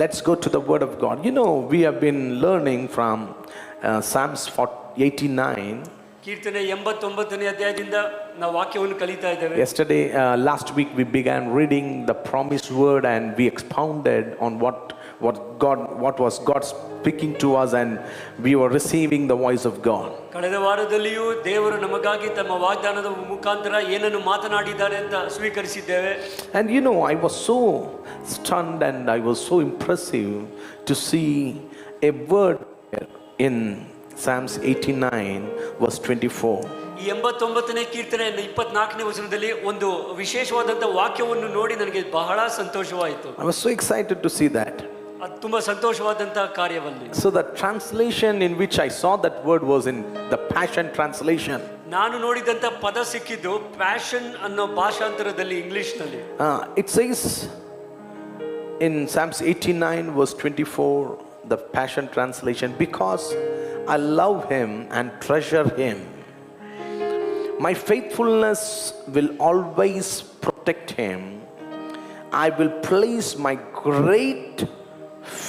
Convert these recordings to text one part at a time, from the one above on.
let's go to the word of God. You know, we have been learning from Psalms 89. ಕೀರ್ತನೆ 89ನೇ ಅಧ್ಯಾಯದಿಂದ ನಾವು ವಾಕ್ಯವನ್ನು ಕಲಿತಾ ಇದ್ದೇವೆ. Yesterday, last week we began reading the promised word and we expounded on what was God speaking to us, and we were receiving the voice of God. ಕಳೆದ ವಾರದಲ್ಲಿಯೂ ದೇವರು ನಮಗಾಗಿ ತಮ್ಮ ವಾಗ್ದಾನದ ಮುಖಾಂತರ ಏನನ್ನು ಮಾತನಾಡಿದ್ದಾರೆ ಅಂತ ಸ್ವೀಕರಿಸಿದ್ದೇವೆ. And you know, I was so stunned and I was so impressive to see a word in Psalms 89 verse 24. ಈ 89ನೇ ಕೀರ್ತನೆ 24ನೇ ವಚನದಲ್ಲಿ ಒಂದು ವಿಶೇಷವಾದಂತ ವಾಕ್ಯವನ್ನು ನೋಡಿ ನನಗೆ ಬಹಳ ಸಂತೋಷವಾಯಿತು. I was so excited to see that. ಅದು ತುಂಬಾ ಸಂತೋಷವಾದಂತ ಕಾರ್ಯವಲ್ಲಿ. So the translation in which I saw that word was in the Passion translation. ನಾನು ನೋಡಿದಂತ ಪದ ಸಿಕ್ಕಿದ್ದು ಪ್ಯಾಷನ್ ಅನ್ನೋ ಭಾಷಾಂತರದಲ್ಲಿ ಇಂಗ್ಲಿಷ್ ನಲ್ಲಿ. It says in Psalms 89 verse 24, the Passion translation, because I love him and treasure him, my faithfulness will always protect him. I will place my great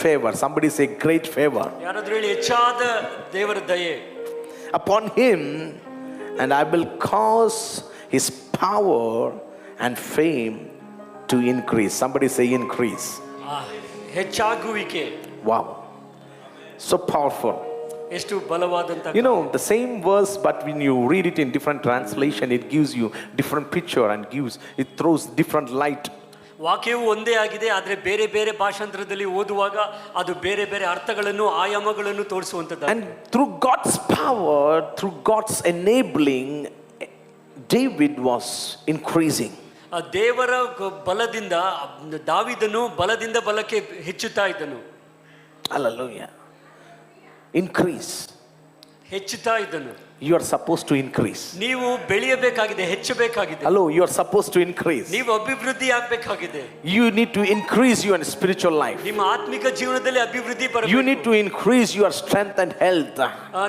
favor, somebody say great favor, ಯಾರಾದರೂ ಹೇಳಿ ಹೆಚ್ಚಾದ ದೇವರ ದಯೆ, upon him, and I will cause his power and fame to increase. Somebody say increase. ಹೆಚ್ಚಾಗುವಿಕೆ. Wow, so powerful. ಎಷ್ಟು ಬಲವಾದಂತ. You know, the same verse, but when you read it in different translation, it gives you different picture and it throws different light. ವಾಕ್ಯವು ಒಂದೇ ಆಗಿದೆ, ಆದರೆ ಬೇರೆ ಬೇರೆ ಭಾಷಾಂತರದಲ್ಲಿ ಓದುವಾಗ ಅದು ಬೇರೆ ಬೇರೆ ಅರ್ಥಗಳನ್ನು ಆಯಾಮಗಳನ್ನು ತೋರಿಸುವಂತದ್ದು. And through God's power, through God's enabling, David was increasing. ದೇವರ ಬಲದಿಂದ ದಾವೀದನು ಬಲದಿಂದ ಬಲಕ್ಕೆ ಹೆಚ್ಚುತ್ತಾ ಇದ್ದನು. Hallelujah. Increase. ಹೆಚ್ಚುತ್ತಾ ಇದ್ದನು. You are supposed to increase. ನೀವು ಬೆಳೆಯಬೇಕಾಗಿದೆ, ಹೆಚ್ಚಬೇಕಾಗಿದೆ. Hello, you are supposed to increase. ನೀವು ಅಭಿವೃದ್ಧಿ ಆಗಬೇಕಾಗಿದೆ. You need to increase your spiritual life. ನಿಮ್ಮ ಆತ್ಮಿಕ ಜೀವನದಲ್ಲಿ ಅಭಿವೃದ್ಧಿ ಬರಬೇಕು. You need to increase your strength and health.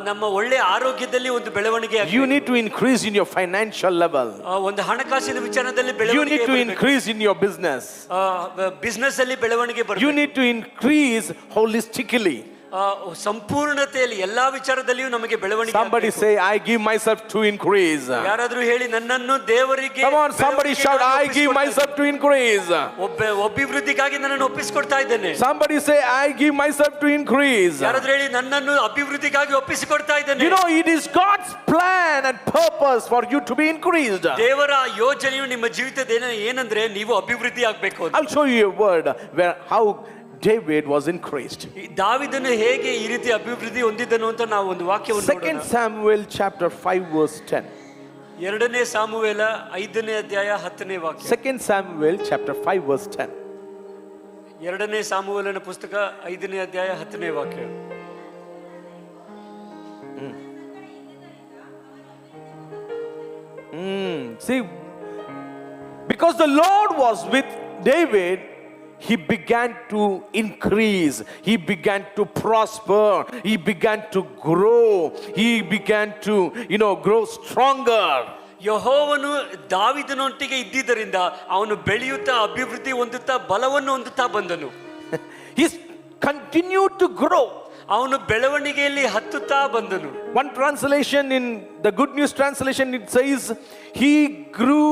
ನಮ್ಮ ಒಳ್ಳೆ ಆರೋಗ್ಯದಲ್ಲಿ ಒಂದು ಬೆಳವಣಿಗೆ ಆಗಬೇಕು. You need to increase in your financial level. ಒಂದು ಹಣಕಾಸಿನ ವಿಚಾರದಲ್ಲಿ ಬೆಳವಣಿಗೆ. You need to increase in your business. Business ಅಲ್ಲಿ ಬೆಳವಣಿಗೆ ಬರಬೇಕು. You need to increase holistically. ಸಂಪೂರ್ಣತೆಯಲ್ಲಿ ಎಲ್ಲಾ ವಿಚಾರದಲ್ಲಿಯೂ ನಮಗೆ ಬೆಳವಣಿಗೆ. Somebody say, I give myself to increase. ಯಾರಾದರೂ ಹೇಳಿ ನನ್ನನ್ನು ದೇವರಿಗೆ. Come on, somebody shout, I give myself to increase. ಅಭಿವೃದ್ಧಿಗಾಗಿ ನನ್ನನ್ನು ಒಪ್ಪಿಸಿಕೊಡ್ತಾ ಇದ್ದೇನೆ. Somebody say, I give myself to increase. ಯಾರಾದರೂ ಹೇಳಿ ನನ್ನನ್ನು ಅಭಿವೃದ್ಧಿಗಾಗಿ ಒಪ್ಪಿಸಿಕೊಡ್ತಾ ಇದ್ದೇನೆ. You know, it is God's plan and purpose for you to be increased. ದೇವರ ಯೋಜನೆಯು ನಿಮ್ಮ ಜೀವಿತದ ಏನಂದ್ರೆ ನೀವು ಅಭಿವೃದ್ಧಿ ಆಗಬೇಕು. I'll show you a word where how David was increased. ದಾವೀದನು ಹೇಗೆ ಈ ರೀತಿ ಅಭಿವೃದ್ಧಿ ಹೊಂದಿದನು ಅಂತ ನಾವು ಒಂದು ವಾಕ್ಯವನ್ನು ನೋಡೋಣ. 2 Samuel chapter 5 verse 10. ಎರಡನೇ ಸಾಮುವೇಲ 5ನೇ ಅಧ್ಯಾಯ 10ನೇ ವಾಕ್ಯ. 2 Samuel chapter 5 verse 10. ಎರಡನೇ ಸಾಮುವೇಲನ ಪುಸ್ತಕ 5ನೇ ಅಧ್ಯಾಯ 10ನೇ ವಾಕ್ಯ. See, because the Lord was with David, he began to increase, he began to prosper, he began to grow, he began to, grow stronger. ಯೆಹೋವನು ದಾವೀದನೊಂದಿಗೆ ಇದ್ದಿದ್ದರಿಂದ ಅವನು ಬೆಳೆಯುತ್ತಾ ಅಭಿವೃದ್ಧಿ ಹೊಂದುತ್ತಾ ಬಲವನ್ನು ಹೊಂದುತ್ತಾ ಬಂದನು. He continued to grow. ಅವನು ಬೆಳವಣಿಗೆಯಲ್ಲಿ ಹತ್ತುತ್ತಾ ಬಂದನು. One translation, in the Good News translation, it says he grew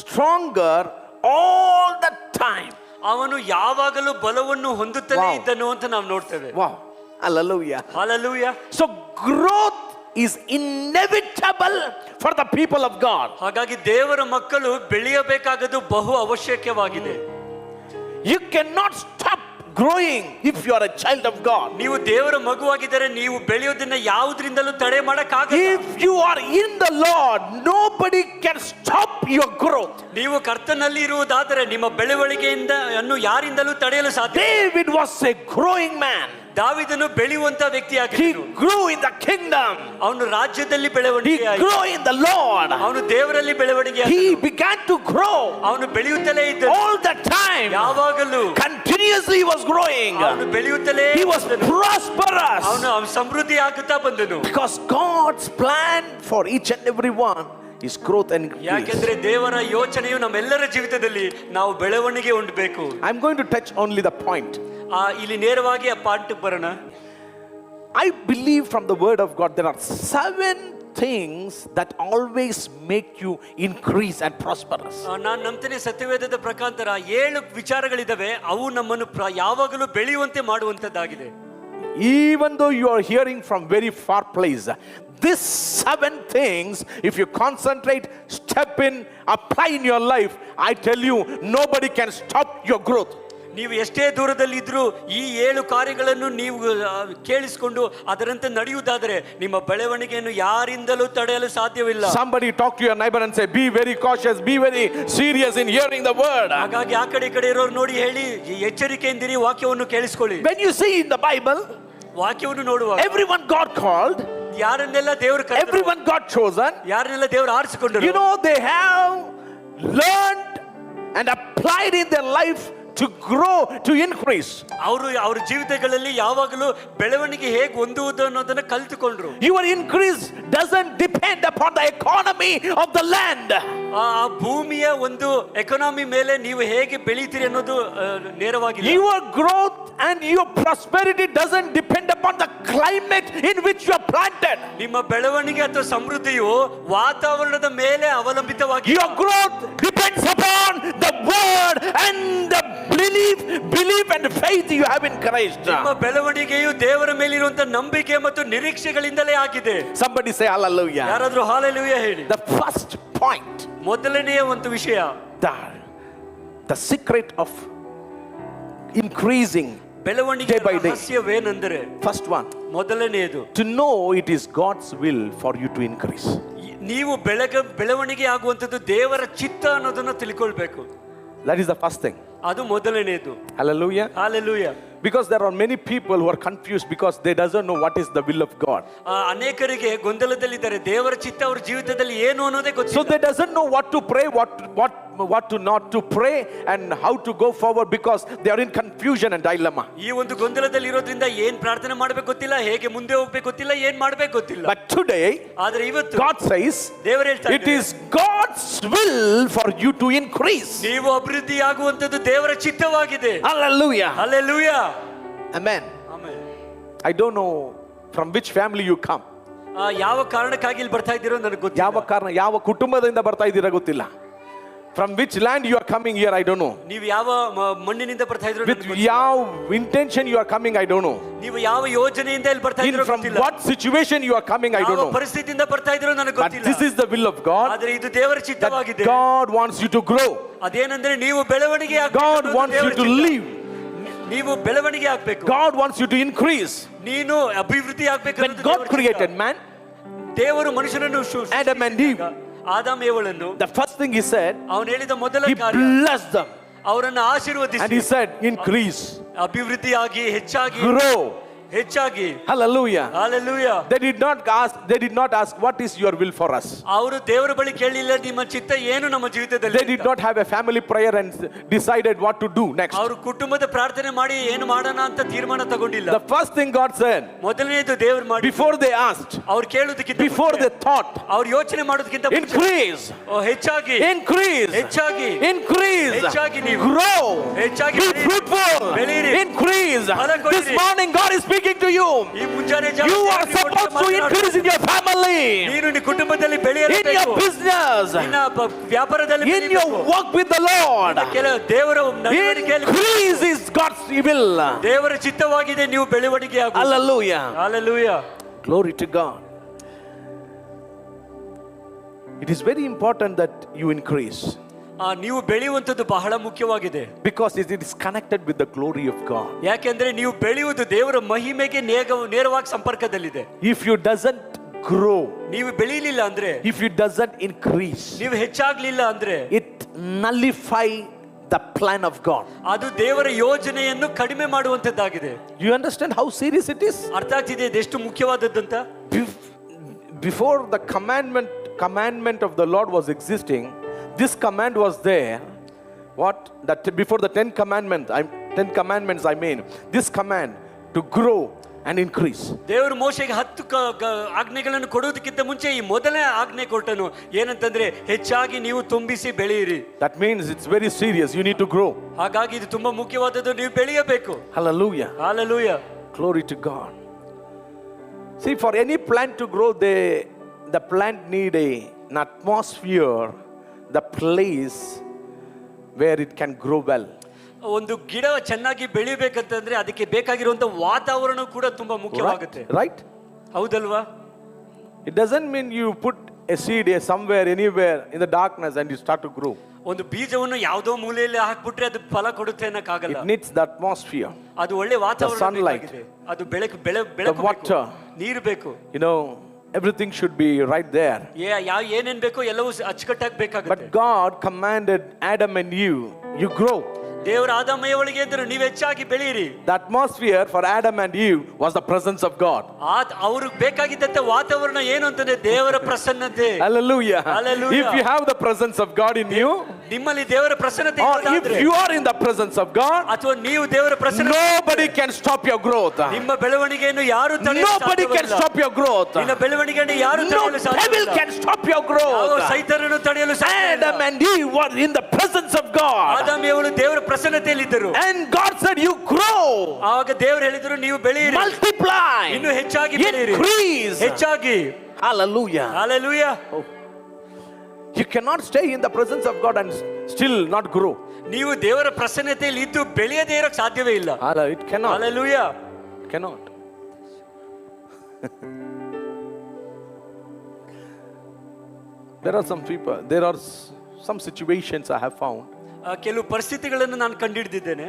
stronger all the time. ಅವನು ಯಾವಾಗಲೂ ಬಲವನ್ನು ಹೊಂದುತ್ತಲೇ ಇದ್ದನು ಅಂತ ನಾವು ನೋಡ್ತೇವೆ. Wow, hallelujah, hallelujah. So growth is inevitable for the people of God. ಹಾಗಾಗಿ ದೇವರ ಮಕ್ಕಳು ಬೆಳೆಯಬೇಕಾಗದು ಬಹು ಅವಶ್ಯಕವಾಗಿದೆ. You cannot stop growing if you are a child of God. ನೀವು ದೇವರ ಮಗುವಾಗಿದ್ದರೆ ನೀವು ಬೆಳೆಯೋದನ್ನ ಯಾವುದರಿಂದಲೂ ತಡೆ ಮಾಡಕ್ಕಾಗಲ್ಲ. If you are in the Lord, nobody can stop your growth. ನೀವು ಕರ್ತನಲ್ಲಿ ಇರುವುದಾದರೆ ನಿಮ್ಮ ಬೆಳವಣಿಗೆಯಿಂದ ಅನ್ನು ಯಾರಿಂದಲೂ ತಡೆಯಲು ಸಾಧ್ಯ. David was a growing man. ದಾವೀದನು ಬೆಳೆಯುವಂತ ವ್ಯಕ್ತಿಯಾಗಿದ್ದನು. He grew in the kingdom. ಅವನು ರಾಜ್ಯದಲ್ಲಿ ಬೆಳವಣಿಗೆ ಆಯಿತು. He grew in the Lord. ಅವನು ದೇವರಲ್ಲಿ ಬೆಳವಣಿಗೆ ಆಯಿತು. He began to grow. ಅವನು ಬೆಳೆಯುತ್ತಲೇ ಇದ್ದನು. All the time. ಯಾವಾಗಲೂ. Continuously he was growing. ಅವನು ಬೆಳೆಯುತ್ತಲೇ. He was prosperous. ಅವನು ಸಮೃದ್ಧಿ ಆಗುತ್ತಾ ಬಂದನು. Because God's plan for each and every one is growth and increase. ಯಾಕೆಂದ್ರೆ ದೇವರ ಯೋಚನೆಯು ನಮ್ಮೆಲ್ಲರ ಜೀವಿತದಲ್ಲಿ ನಾವು ಬೆಳವಣಿಗೆ ಹೊಂದಬೇಕು. I'm going to touch only the point. ಇಲ್ಲಿ ನೇರವಾಗಿ ಆ ಪಾಠಕ್ಕೆ ಬರೋಣ. I believe from the word of God there are 7 things that always make you increase and prosperous. ನಾನು ನಂಬ್ತೇನೆ ಸತ್ಯವೇದದ ಪ್ರಕಾರ 7 ವಿಚಾರಗಳಿದಾವೆ, ಅವು ನಮ್ಮನ್ನು ಯಾವಾಗಲೂ ಬೆಳೆಯುವಂತೆ ಮಾಡುವಂತದ್ದಾಗಿದೆ. Even though you are hearing from very far place, these 7 things, if you concentrate, step in, apply in your life, I tell you, nobody can stop your growth. ನೀವು ಎಷ್ಟೇ ದೂರದಲ್ಲಿದ್ರೂ ಈ 7 ಕಾರ್ಯಗಳನ್ನು ನೀವು ಕೇಳಿಸಿಕೊಂಡು ಅದರಂತೆ ನಡೆಯುವುದಾದರೆ ನಿಮ್ಮ ಬೆಳವಣಿಗೆಯನ್ನು ಯಾರಿಂದಲೂ ತಡೆಯಲು ಸಾಧ್ಯವಿಲ್ಲ. Somebody talk to your neighbor and say, be very cautious, be very serious in hearing the word. ಹಾಗಾಗಿ ಆ ಕಡೆ ಈ ಕಡೆ ಇರೋರು ನೋಡಿ ಹೇಳಿ, ಎಚ್ಚರಿಕೆಯಿಂದಿರಿ, ವಾಕ್ಯವನ್ನು ಕೇಳಿಸಿಕೊಳ್ಳಿ. When you see in the Bible, ವಾಕ್ಯವನ್ನು ನೋಡುವಾಗ everyone God called, ಯಾರನ್ನೆಲ್ಲ ದೇವರು ಕರೆದರು, everyone God chosen, ಯಾರನ್ನೆಲ್ಲ ದೇವರು ಆರಿಸಿಕೊಂಡರು, you know, they have learned and applied in their life to grow, to increase. ಅವರ ಜೀವಿತಗಳಲ್ಲಿ ಯಾವಾಗಲೂ ಬೆಳವಣಿಗೆ ಹೇಗೆ ಹೊಂದುವುದು ಅನ್ನೋದನ್ನ ಕಲಿತುಕೊಂಡ್ರು. Your increase doesn't depend upon the economy of the land. ಆ ಭೂಮಿಯ ಒಂದು ಎಕಾನಮಿ ಮೇಲೆ ನೀವು ಹೇಗೆ ಬೆಳೀತೀರಿ ಅನ್ನೋದು ನೇರವಾಗಿ. Your growth and your prosperity doesn't depend upon the climate in which you are planted. ನಿಮ್ಮ ಬೆಳವಣಿಗೆ ಅಥವಾ ಸಮೃದ್ಧಿಯು ವಾತಾವರಣದ ಮೇಲೆ ಅವಲಂಬಿತವಾಗಿ. Your growth depends upon the word and the belief and faith you have in Christ. ನಿಮ್ಮ ಬೆಳವಣಿಗೆಯು ದೇವರ ಮೇಲಿರುವಂತ ನಂಬಿಕೆ ಮತ್ತು ನಿರೀಕ್ಷೆಗಳಿಂದಲೇ ಆಗಿದೆ. Somebody say hallelujah. ಯಾರಾದ್ರೂ ಹಾಲೆಲೂಯಾ ಹೇಳಿ. The first point, ಮೊದಲನೆಯ ಒಂದು ವಿಷಯ, the secret of increasing ಬೆಳವಣಿಗೆ day by day. ರಹಸ್ಯವೇನೆಂದರೆ, First one, ಮೊದಲನೆಯದು, to know it is God's will for you to increase. ನೀವು ಬೆಳವಣಿಗೆ ಆಗುವಂತದ್ದು ದೇವರ ಚಿತ್ತ ಅನ್ನೋದನ್ನ ತಿಳ್ಕೊಳ್ಬೇಕು. That is the first thing. ಅದು ಮೊದಲನೆಯದು. Hallelujah. Hallelujah. Because there are many people who are confused because they doesn't know what is the will of God. ಅನೇಕರಿಗೆ ಗೊಂದಲದಲ್ಲಿದ್ದಾರೆ, ದೇವರ ಚಿತ್ತ ಅವರ ಜೀವಿತದಲ್ಲಿ ಏನು ಅನ್ನೋದೇ ಗೊತ್ತಿಲ್ಲ. So they doesn't know what to pray, what to not to pray, and how to go forward because they are in confusion and dilemma. ಈ ಒಂದು ಗೊಂದಲದಲ್ಲಿ ಇರೋದ್ರಿಂದ ಏನ್ ಪ್ರಾರ್ಥನೆ ಮಾಡಬೇಕು ಗೊತ್ತಿಲ್ಲ, ಹೇಗೆ ಮುಂದೆ ಹೋಗ್ಬೇಕು ಗೊತ್ತಿಲ್ಲ, ಏನ್ ಮಾಡಬೇಕು ಗೊತ್ತಿಲ್ಲ. But today, ಆದ್ರೆ ಇವತ್ತು God says, ದೇವರು ಹೇಳ್ತಾರೆ, it is God's will for you to increase. ನೀವು ಅಭಿವೃದ್ಧಿ ಆಗುವಂತದ್ದು ದೇವರ ಚಿತ್ತವಾಗಿದೆ. Hallelujah. Hallelujah. Amen. Amen. I don't know from which family you come. ಯಾವ ಕಾರಣಕ್ಕಾಗಿ ಇಲ್ಲಿ ಬರ್ತಾ ಇದ್ದೀರೋ ನನಗೆ ಗೊತ್ತಿಲ್ಲ. ಯಾವ ಕಾರಣ, ಯಾವ ಕುಟುಂಬದಿಂದ ಬರ್ತಾ ಇದ್ದೀರಾ ಗೊತ್ತಿಲ್ಲ. From which land you are coming here, I don't know. ನೀವು ಯಾವ ಮಣ್ಣಿನಿಂದ ಬರ್ತಾ ಇದ್ದೀರೋ with ಯಾವ intention you are coming, I don't know. ನೀವು ಯಾವ ಯೋಜನೆಯಿಂದ ಇಲ್ಲಿ ಬರ್ತಾ ಇದ್ದೀರೋ ಗೊತ್ತಿಲ್ಲ. From what situation you are coming, I don't know. ಯಾವ ಪರಿಸ್ಥಿತಿಯಿಂದ ಬರ್ತಾ ಇದ್ದೀರೋ ನನಗೆ ಗೊತ್ತಿಲ್ಲ. But this is the will of God. ಆದರೆ ಇದು ದೇವರ ಚಿತ್ತವಾಗಿದೆ. God wants you to grow. ಅದೇನೆಂದ್ರೆ ನೀವು ಬೆಳವಣಿಗೆ ಆಗಬೇಕು. God wants you to live. ನೀವು ಬೆಳವಣಿಗೆ ಆಗಬೇಕು. God wants you to increase. ನೀನು ಅಭಿವೃದ್ಧಿ ಆಗಬೇಕು. When God created man, ದೇವರು ಮನುಷ್ಯನನ್ನು Adam and Eve, ಆದಾಮ ಏವಳನ್ನು, the first thing he said, ಅವನು ಹೇಳಿದ ಮೊದಲ he ಕಾರ್ಯ, blessed them, ಅವರನ್ನು ಆಶೀರ್ವದಿಸಿ, and he said, increase, ಅಭಿವೃದ್ಧಿಯಾಗಿ, ಹೆಚ್ಚಾಗಿ, grow, ಹೆಚ್ಚಾಗಿ. Hallelujah. Hallelujah. They did not ask what is your will for us. ಅವರು ದೇವರ ಬಳಿ ಕೇಳಲಿಲ್ಲ, ನಿಮ್ಮ ಚಿತ್ತ ಏನು ನಮ್ಮ ಜೀವಿತದಲ್ಲಿ. They did not have a family prayer and decided what to do next. ಅವರು ಕುಟುಂಬದ ಪ್ರಾರ್ಥನೆ ಮಾಡಿ ಏನು ಮಾಡೋಣ ಅಂತ ತೀರ್ಮಾನ ತಗೊಂಡಿಲ್ಲ. The first thing God said, ಮೊದಲನೇದು ದೇವರು ಮಾಡಿ, before they asked, ಅವರು ಕೇಳುವುದಕ್ಕಿಂತ, before they thought, ಅವರು ಯೋಚನೆ ಮಾಡೋದಕ್ಕಿಂತ, increase, ಹೆಚ್ಚಾಗಿ, increase, ಹೆಚ್ಚಾಗಿ, increase, ಹೆಚ್ಚಾಗಿ ನೀವು grow, ಹೆಚ್ಚಾಗಿ, be fruitful, increase. This morning God is speaking to you. You are supposed to increase in your family, ನೀನು ನಿಮ್ಮ ಕುಟುಂಬದಲ್ಲಿ ಬೆಳೆಯಬೇಕು, in your business, ನಿನ್ನ ವ್ಯಾಪಾರದಲ್ಲಿ, in your walk with the Lord. ದೇವರ ನಡವಳಿಕೆಯಲ್ಲಿ increase is God's will. ದೇವರ ಚಿತ್ತವಾಗಿದೆ, ನೀವು ಬೆಳವಣಿಗೆ ಆಗುವುದು. Hallelujah. Hallelujah. Glory to God. It is very important that you increase. ನೀವು ಬೆಳೆಯುವಂತದ್ದು ಬಹಳ ಮುಖ್ಯವಾಗಿದೆ. Because it is connected with the glory of God. ಯಾಕೆಂದ್ರೆ ನೀವು ಬೆಳೆಯುವುದು ದೇವರ ಮಹಿಮೆಗೆ ನೇರವಾಗಿ ಸಂಪರ್ಕದಲ್ಲಿದೆ. If you doesn't grow, ನೀವು ಬೆಳೆಯಲಿಲ್ಲ ಅಂದ್ರೆ, if you doesn't increase, ನೀವು ಹೆಚ್ಚಾಗ್ಲಿಲ್ಲ ಅಂದ್ರೆ, it nullify the plan of God. ಅದು ದೇವರ ಯೋಜನೆಯನ್ನು ಕಡಿಮೆ ಮಾಡುವಂತದ್ದಾಗಿದೆ. You understand how serious it is? ಅರ್ಥ ಆಗ್ತಿದೆ ಇದೆಷ್ಟು ಮುಖ್ಯವಾದದ್ದಂತ. Before the commandment of the Lord was existing, this command was there. What? That before the 10 commandments, I mean, this command to grow and increase. ದೇವರು ಮೋಶೆಗೆ 10 ಆಜ್ಞೆಗಳನ್ನು ಕೊಡುವುದಕ್ಕಿಂತ ಮುಂಚೆ ಈ ಮೊದಲನೇ ಆಜ್ಞೆ ಕೊಟ್ಟನು, ಏನಂತಂದ್ರೆ ಹೆಚ್ಚಾಗಿ ನೀವು ತುಂಬಿಸಿ ಬೆಳೆಯಿರಿ. That means it's very serious. You need to grow. ಹಾಗಾಗಿ ಇದು ತುಂಬಾ ಮುಖ್ಯವಾದದ್ದು, ನೀವು ಬೆಳೆಯಬೇಕು. Hallelujah. Hallelujah. Glory to God. See, for any plant to grow, the plant need an atmosphere, the place where it can grow well. ಒಂದು ಗಿಡ ಚೆನ್ನಾಗಿ ಬೆಳಿಬೇಕಂತಂದ್ರೆ ಅದಕ್ಕೆ ಬೇಕಾಗಿರುವಂತ ವಾತಾವರಣ ಕೂಡ ತುಂಬಾ ಮುಖ್ಯವಾಗುತ್ತೆ. Right? ಹೌದಲ್ವಾ? It doesn't mean you put a seed somewhere, anywhere in the darkness and you start to grow. ಒಂದು ಬೀಜವನ್ನು ಯಾವುದೋ ಮೂಲೆಯಲ್ಲಿ ಹಾಕ್ಬಿಟ್ರೆ ಅದು ಫಲ ಕೊಡುತ್ತೆ ಅನ್ನಕ್ಕಾಗಲ್ಲ. It needs the atmosphere. ಅದು ಒಳ್ಳೆ ವಾತಾವರಣ sunlight. ಬೇಕಾಗಿದೆ. ಅದು ಬೆಳಕು water. ನೀರು ಬೇಕು. You know, everything should be right there. ಏನೇನ್ ಬೇಕೋ ಎಲ್ಲವೂ ಅಚ್ಚುಕಟ್ಟಾಗಿ ಬೇಕಾಗುತ್ತೆ. But God commanded Adam and you grow. ದೇವರ ಆದಾಮ ಏವಳಿಗೆ ಅಂದರು, ನೀವು ಹೆಚ್ಚಾಗಿ ಬೆಳೆಯಿರಿ. The atmosphere for Adam and Eve was the presence of God. ಅವ್ರಿಗೆ ಬೇಕಾಗಿದ್ದಂತ ವಾತಾವರಣ ಏನು ಅಂತಂದ್ರೆ ದೇವರ ಪ್ರಸನ್ನತೆ. Hallelujah. Hallelujah. If you have the presence of God in you, ನಿಮ್ಮಲ್ಲಿ ದೇವರ ಪ್ರಸನ್ನತೆ or if you are in the presence of God, ಅಥವಾ ನೀವು ದೇವರ ಪ್ರಸನ್ನತೆ, nobody can stop your growth. ನಿಮ್ಮ ಬೆಳವಣಿಗೆಯನ್ನು ಯಾರು ತಡೆಯಲು ಸಾಧ್ಯವಿಲ್ಲ. Nobody can stop your growth. ನಿಮ್ಮ ಬೆಳವಣಿಗೆಯನ್ನು ಯಾರು ತಡೆಯಲು ಸಾಧ್ಯವಿಲ್ಲ. No devil can stop your growth. ಸೈತಾನನು ತಡೆಯಲು ಸಾಧ್ಯವಿಲ್ಲ. Adam and Eve were in the presence of God. ಆದಾಮ ಏವಳು ದೇವರ ಪ್ರಸನ್ನತೆಯಲ್ಲಿದ್ದರು. And God said, you grow. ಆವಾಗ ದೇವರು ಹೇಳಿದರು, ನೀವು ಬೆಳೆಯಿರಿ, multiply, ಇನ್ನು ಹೆಚ್ಚಾಗಿ ಬೆಳೆಯಿರಿ, increase, ಹೆಚ್ಚಾಗಿ. Hallelujah. Hallelujah. Oh. You cannot stay in the presence of God and still not grow. ನೀವು ದೇವರ ಪ್ರಸನ್ನತೆಯಲ್ಲಿ ಇದ್ದು ಬೆಳೆಯದೇ ಇರೋಕೆ ಸಾಧ್ಯವೇ ಇಲ್ಲ. It cannot. Hallelujah. It cannot. There are some people, there are some situations I have found. ಕೆಲವು ಪರಿಸ್ಥಿತಿಗಳನ್ನು ನಾನು ಕಂಡುಹಿಡಿದಿದ್ದೇನೆ.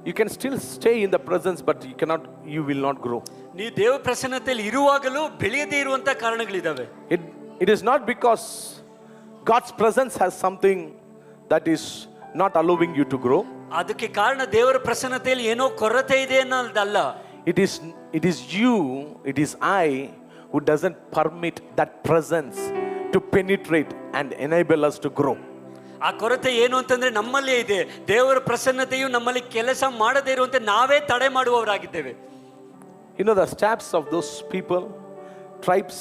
You can still stay in the presence, but you will not grow. ನೀವು ದೇವರ ಪ್ರಸನ್ನತೆಯಲ್ಲಿ ಇರುವಾಗಲೂ ಬೆಳೆಯದೇ ಇರುವಂತ ಕಾರಣಗಳಿದಾವೆ. It is not because God's presence has something that is not allowing you to grow. ಅದಕ್ಕೆ ಕಾರಣ ದೇವರ ಪ್ರಸನ್ನತೆಯಲ್ಲಿ ಏನೋ ಕೊರತೆ ಇದೆ ಅನ್ನೋದಲ್ಲ. It is you, it is I who doesn't permit that presence to penetrate and enable us to grow. ಆ ಕೊರತೆ ಏನು ಅಂತಂದ್ರೆ ನಮ್ಮಲ್ಲೇ ಇದೆ. ದೇವರ ಪ್ರಸನ್ನತೆಯು ನಮ್ಮಲ್ಲಿ ಕೆಲಸ ಮಾಡದೇ ಇರುವಂತೆ ನಾವೇ ತಡೆ ಮಾಡುವವರಾಗಿದ್ದೇವೆ. You know, the staffs of those people, tribes,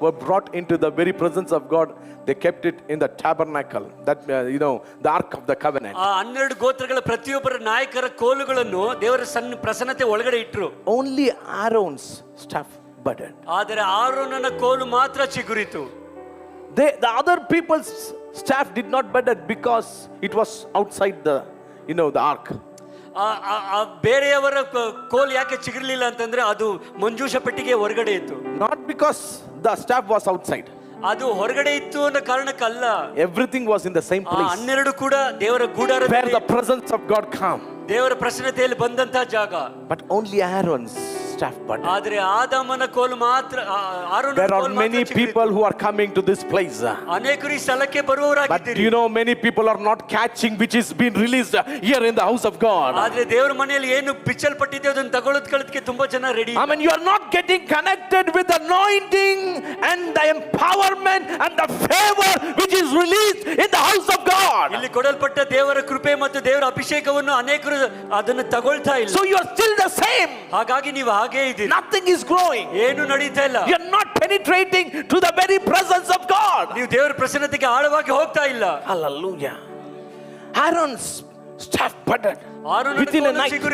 were brought into the very presence of God. They kept it in the tabernacle, that the ark of the covenant. ಆ 12 ಗೋತ್ರಗಳ ಪ್ರತಿಯೊಬ್ಬರ ನಾಯಕರ ಕೋಲುಗಳನ್ನು ದೇವರ ಪ್ರಸನ್ನತೆ ಒಳಗಡೆ ಇಟ್ಟರು. Only Aaron's staff budded. ಆದರೆ ಆರೋನನ ಕೋಲು ಮಾತ್ರ ಚಿಗುರಿತು. The other people's staff did not bud because it was outside the ark. ಬೇರೆಯವರ ಕೋಲ್ ಯಾಕೆ ಚಿಗುರಲಿಲ್ಲ ಅಂತಂದ್ರೆ ಅದು ಮಂಜೂಷ ಪೆಟ್ಟಿಗೆ ಹೊರಗಡೆ ಇತ್ತು. Not because the staff was outside. ಅದು ಹೊರಗಡೆ ಇತ್ತು ಅನ್ನೋ ಕಾರಣಕ್ಕಲ್ಲ. Everything was in the same place. 12 ಕೂಡ ದೇವರ ಗುಡಾರದಲ್ಲಿ, where the presence of God came. ದೇವರ ಪ್ರಸನ್ನತೆಯಲ್ಲಿ ಬಂದಂತ ಜಾಗ. But only Aaron's staff budded. ಆದರೆ ಆದಾಮನ ಕೋಲು ಮಾತ್ರ, ಆರೋನನ ಕೋಲು ಮಾತ್ರ. There are many people who are coming to this place. ಅನೇಕರು ಈ ಸ್ಥಳಕ್ಕೆ ಬರುವವರಾಗಿದ್ದಾರೆ. But many people are not catching which is being released here in the house of God. ಆದರೆ ದೇವರ ಮನೆಯಲ್ಲಿ ಏನು ಬಿಚ್ಚಲ್ಪಟ್ಟಿದೆ ಅದನ್ನು ತಗೊಳ್ಳೋದಕ್ಕೆ ತುಂಬಾ ಜನ ready. I mean, you are not getting connected with the anointing and the empowerment and the favor which is released in the house of God. ಇಲ್ಲಿ ಕೊಡಲ್ಪಟ್ಟ ದೇವರ ಕೃಪೆ ಮತ್ತು ದೇವರ ಅಭಿಷೇಕವನ್ನು ಅನೇಕರು ಅದನ್ನು ತಗೊಳ್ತಾ ಇಲ್ಲ. So you are still the same. ಹಾಗಾಗಿ ನೀವು ಹಾಗೆ ಇದ್ದೀರಿ. Nothing is growing. ಏನು ನಡೀತಾ ಇಲ್ಲ. You are not penetrating to the very presence of God. ನೀವು ದೇವರ ಪ್ರಸನ್ನತೆಗೆ ಆಳವಾಗಿ ಹೋಗ್ತಾ ಇಲ್ಲ. Hallelujah. Aaron's staff budded within a night.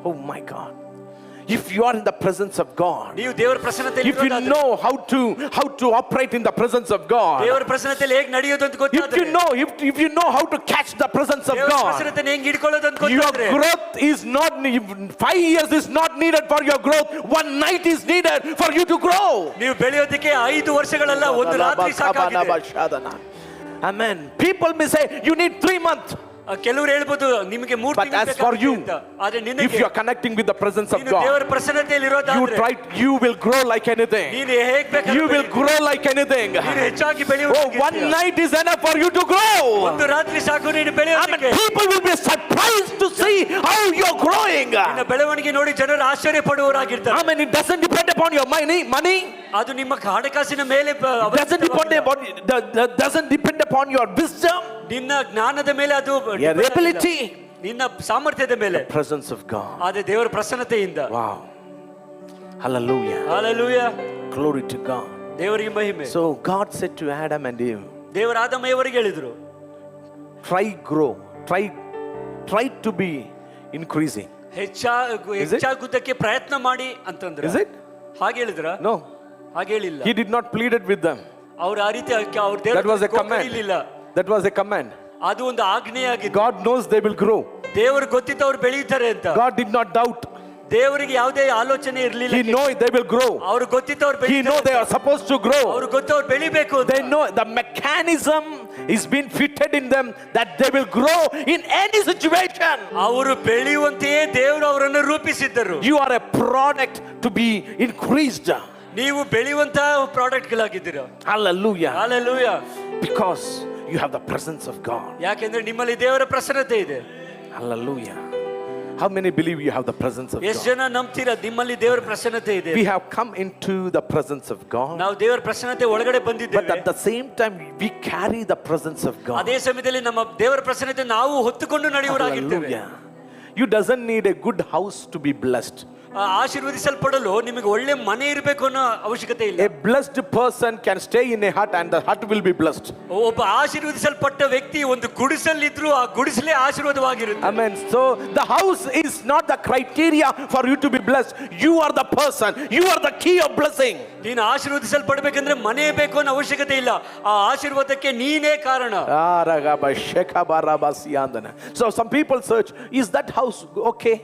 Oh my God. If you are in the presence of God, ನೀವು ದೇವರ ಪ್ರಸನ್ನತೆಯಲ್ಲಿ if you know how to operate in the presence of God, ದೇವರ ಪ್ರಸನ್ನತೆಯಲ್ಲಿ ಹೇಗೆ ನಡೆಯೋದು ಅಂತ ಗೊತ್ತಾದ್ರೆ, if you know how to catch the presence of ದೇವರ God, ಪ್ರಸನ್ನತೆಯನ್ನು ಹೇಗೆ ಹಿಡ್ಕೊಳ್ಳೋದು ಅಂತ ಗೊತ್ತಾದ್ರೆ, your growth is not 5 years is not needed for your growth. One night is needed for you to grow. ನೀವು ಬೆಳೆಯೋದಕ್ಕೆ 5 ವರ್ಷಗಳಲ್ಲ, ಒಂದು ರಾತ್ರಿ ಸಾಕಾಗಿದೆ. Amen. People may say you need 3 months. ಕೆಲವರು ಹೇಳ್ಬೋದು ನಿಮಗೆ 3 ತಿಂಗಳು ಬೇಕಾಗುತ್ತೆ ಅಂತ. But as for you, ಆದರೆ ನಿನಗೆ, if you are connecting with the presence of God, ದೇವರ ಪ್ರಸನ್ನತೆಯಲ್ಲಿ ಇರೋದಾದ್ರೆ you will grow like anything. ನೀನು ಹೇಗೆ ಬೇಕಾದರೂ You will grow like anything. ನೀನು ಹೆಚ್ಚಾಗಿ ಬೆಳೆಯುವುದಕ್ಕೆ. One night is enough for you to grow. ಒಂದು ರಾತ್ರಿ ಸಾಕು ನೀನು ಬೆಳೆಯೋದಕ್ಕೆ. People will be surprised to see how you are growing. ನಿನ್ನ ಬೆಳವಣಿಗೆ ನೋಡಿ ಜನರು ಆಶ್ಚರ್ಯ ಪಡುವವರಾಗಿರ್ತಾರೆ. I mean, it doesn't depend upon your money. ಅದು ನಿಮ್ಮ ಹಣಕಾಸಿನ ಮೇಲೆ doesn't depend upon your wisdom. ನಿನ್ನ ಜ್ಞಾನದ ಮೇಲೆ, ಅದು your ability, ನಿನ್ನ ಸಾಮರ್ಥ್ಯದ ಮೇಲೆ. the presence of God. ಆದರೆ ದೇವರ ಪ್ರಸನ್ನತೆಯಿಂದ. Wow. Hallelujah. Hallelujah. Glory to God. ದೇವರಿಗೆ ಮಹಿಮೆ. So God said to Adam and Eve, ದೇವರ ಆದಮಯವರಿಗೆ ಹೇಳಿದ್ರು, grow, try to be increasing. ಹೆಚ್ಚಾಗುವುದಕ್ಕೆ ಪ್ರಯತ್ನ ಮಾಡಿ ಅಂತಂದ್ರೆ. Is it? ಹಾಗೆ ಹೇಳಿದ್ರ? No. ಹಾಗೆ ಹೇಳಿಲ್ಲ. He did not plead it with them. ಅವರು ಆ ರೀತಿ ಅವ್ರ That was a command. That was a command. ಅದು ಒಂದು ಆಜ್ಞೆಯಾಗಿದೆ. God knows they will grow. ದೇವರು ಗೊತ್ತಿತ್ತು ಅವ್ರು ಬೆಳೆಯುತ್ತಾರೆ ಅಂತ. God did not doubt. ದೇವರಿಗೆ ಯಾವುದೇ ಆಲೋಚನೆ ಇರಲಿಲ್ಲ. He know they will grow. ಅವರು ಗೊತ್ತಿತ್ತು ಅವ್ರು ಬೆಳೆಯುತ್ತಾರೆ. He know they are supposed to grow. ಅವರು ಗೊತ್ತು ಅವ್ರು ಬೆಳಿಬೇಕು ಅಂತ. They know the mechanism is been fitted in them that they will grow in any situation. ಅವರು ಬೆಳೆಯುವಂತೆಯೇ ದೇವರು ಅವರನ್ನು ರೂಪಿಸಿದ್ದರು. You are a product to be increased. ನೀವು ಬೆಳೆಯುವಂತ product ಗಳಾಗಿದ್ದೀರಾ. Hallelujah. Hallelujah. Because you have the presence of God. ಯಾಕೆಂದ್ರೆ ನಿಮ್ಮಲ್ಲಿ ದೇವರ ಪ್ರಸನ್ನತೆ ಇದೆ. Hallelujah. How many believe you have the presence of ಎಷ್ಟು God? ಜನ ನಂಬ್ತೀರಾ ನಿಮ್ಮಲ್ಲಿ ದೇವರ ಪ್ರಸನ್ನತೆ ಇದೆ? We have come into the presence of God. ನಾವು ದೇವರ ಪ್ರಸನ್ನತೆ ಒಳಗಡೆ But ಬಂದಿದ್ದೇವೆ. at the same time we carry the presence of God. ಅದೇ ಸಮಯದಲ್ಲಿ ನಮ್ಮ ದೇವರ ಪ್ರಸನ್ನತೆ ನಾವು ಹೊತ್ತುಕೊಂಡು ನಡೆಯುವರಾಗಿದ್ದೇವೆ. Hallelujah. You doesn't need a good house to be blessed. ಆಶೀರ್ವದಿಸಲ್ಪಡಲು ನಿಮಗೆ ಒಳ್ಳೆ ಮನೆ ಇರಬೇಕು ಅನ್ನೋ ಅವಶ್ಯಕತೆ ಇಲ್ಲ. A blessed person can stay in a hut and the hut will be blessed. ಒಬ್ಬ ಆಶೀರ್ವದಿಸಲ್ಪಟ್ಟ ವ್ಯಕ್ತಿ ಒಂದು ಗುಡಿಸಲಿದ್ರು ಆ ಗುಡಿಸಲೇ ಆಶೀರ್ವಾದವಾಗಿರುತ್ತೆ. Amen. So the house is not the criteria for you to be blessed. You are the person. You are the key of blessing. ನೀನು ಆಶೀರ್ವದಿಸಲ್ಪಡಬೇಕಂದ್ರೆ ಮನೆ ಬೇಕು ಅನ್ನೋ ಅವಶ್ಯಕತೆ ಇಲ್ಲ. ಆ ಆಶೀರ್ವಾದಕ್ಕೆ ನೀನೇ ಕಾರಣ. So some people search, is that house okay?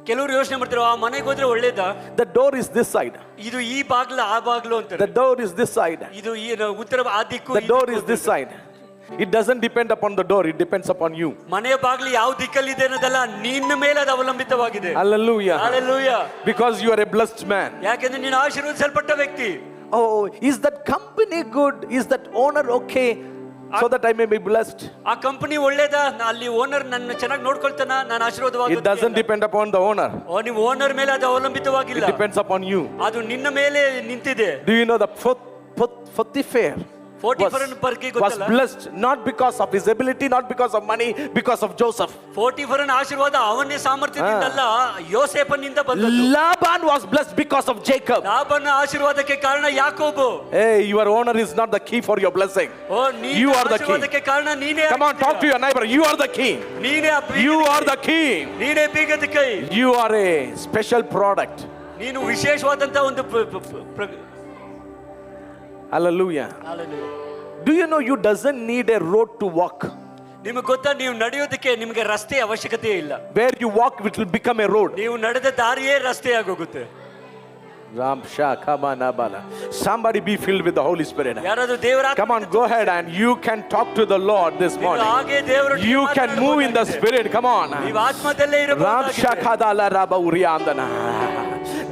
ಕೆಲವರು ಯೋಚನೆ ಮಾಡ್ತಾರೆ, ಆ ಮನೆಗೆ ಹೋದ್ರೆ ಒಳ್ಳೇದಾ? The door is this side. ಇದು ಈ ಬಾಗ್ಲ ಆ ಬಾಗ್ಲು ಅಂತಾರೆ. The door is this side. ಇದು ಈ ಉತ್ತರ ಆ ದಿಕ್ಕು. The door is this side. It doesn't depend upon the door, it depends upon you. ಮನೆಯ ಬಾಗ್ಲು ಯಾವ ದಿಕ್ಕಲ್ಲಿ ಇದೆ ಅನ್ನೋದಲ್ಲ, ನಿನ್ನ ಮೇಲೆ ಅದು ಅವಲಂಬಿತವಾಗಿದೆ. Hallelujah. Hallelujah. Because you are a blessed man. ಯಾಕೆಂದ್ರೆ ನೀನು ಆಶೀರ್ವದಿಸಲ್ಪಟ್ಟ ವ್ಯಕ್ತಿ. Oh, is that company good? Is that owner okay? So that I may be blessed. ಆ ಕಂಪನಿ ಒಳ್ಳೇದಾ? ಅಲ್ಲಿ ಓನರ್ ನನ್ನ ಚೆನ್ನಾಗಿ ನೋಡ್ಕೊಳ್ತಾನ, ನಾನು ಆಶೀರ್ವಾದವಾಗುತ್ತೆ. It doesn't depend upon the owner. ನೀವು ಓನರ್ ಮೇಲೆ ಅದು ಅವಲಂಬಿತವಾಗಿಲ್ಲ. It depends upon you. ಅದು ನಿನ್ನ ಮೇಲೆ ನಿಂತಿದೆ. Do you know the Potiphar was blessed not because of his ability, not because of money, because of Joseph. ಪೋಟಿಫರನ ಆಶೀರ್ವಾದ ಅವನೇ ಸಾಮರ್ಥ್ಯದಿಂದ ಅಲ್ಲ, ಯೋಸೇಫನಿಂದ ಬಂದದ್ದು. Laban was blessed because of Jacob. ಲಾಬನ ಆಶೀರ್ವಾದಕ್ಕೆ ಕಾರಣ ಯಾಕೋಬು. Hey, your owner is not the key for your blessing. You are the ಆಶೀರ್ವಾದಕ್ಕೆ ಕಾರಣ ನೀನೇ. Come on, talk to your neighbor. You are the key. ನೀನೇ You are the key. ನೀನೇ ಬೀಗದ ಕೈ. You are a special product. ನೀನು ವಿಶೇಷವಾದಂತ ಒಂದು Hallelujah. Do you know you doesn't need a road to walk? ನಿಮಗೆ ಗೊತ್ತಾ, ನೀವು ನಡೆಯೋದಕ್ಕೆ ನಿಮಗೆ ರಸ್ತೆ ಅವಶ್ಯಕತೆ ಇಲ್ಲ. Where you walk it will become a road. ನೀವು ನಡೆದ ದಾರಿಯೇ ರಸ್ತೆಯಾಗೋಗುತ್ತೆ. Somebody be filled with the Holy Spirit. ಯಾರಾದರೂ ದೇವರ Come on, go ahead and you can talk to the Lord this morning. You can move in the Spirit. Come on. ನೀವು ಆತ್ಮದಲ್ಲೇ ಇರಬಹುದು.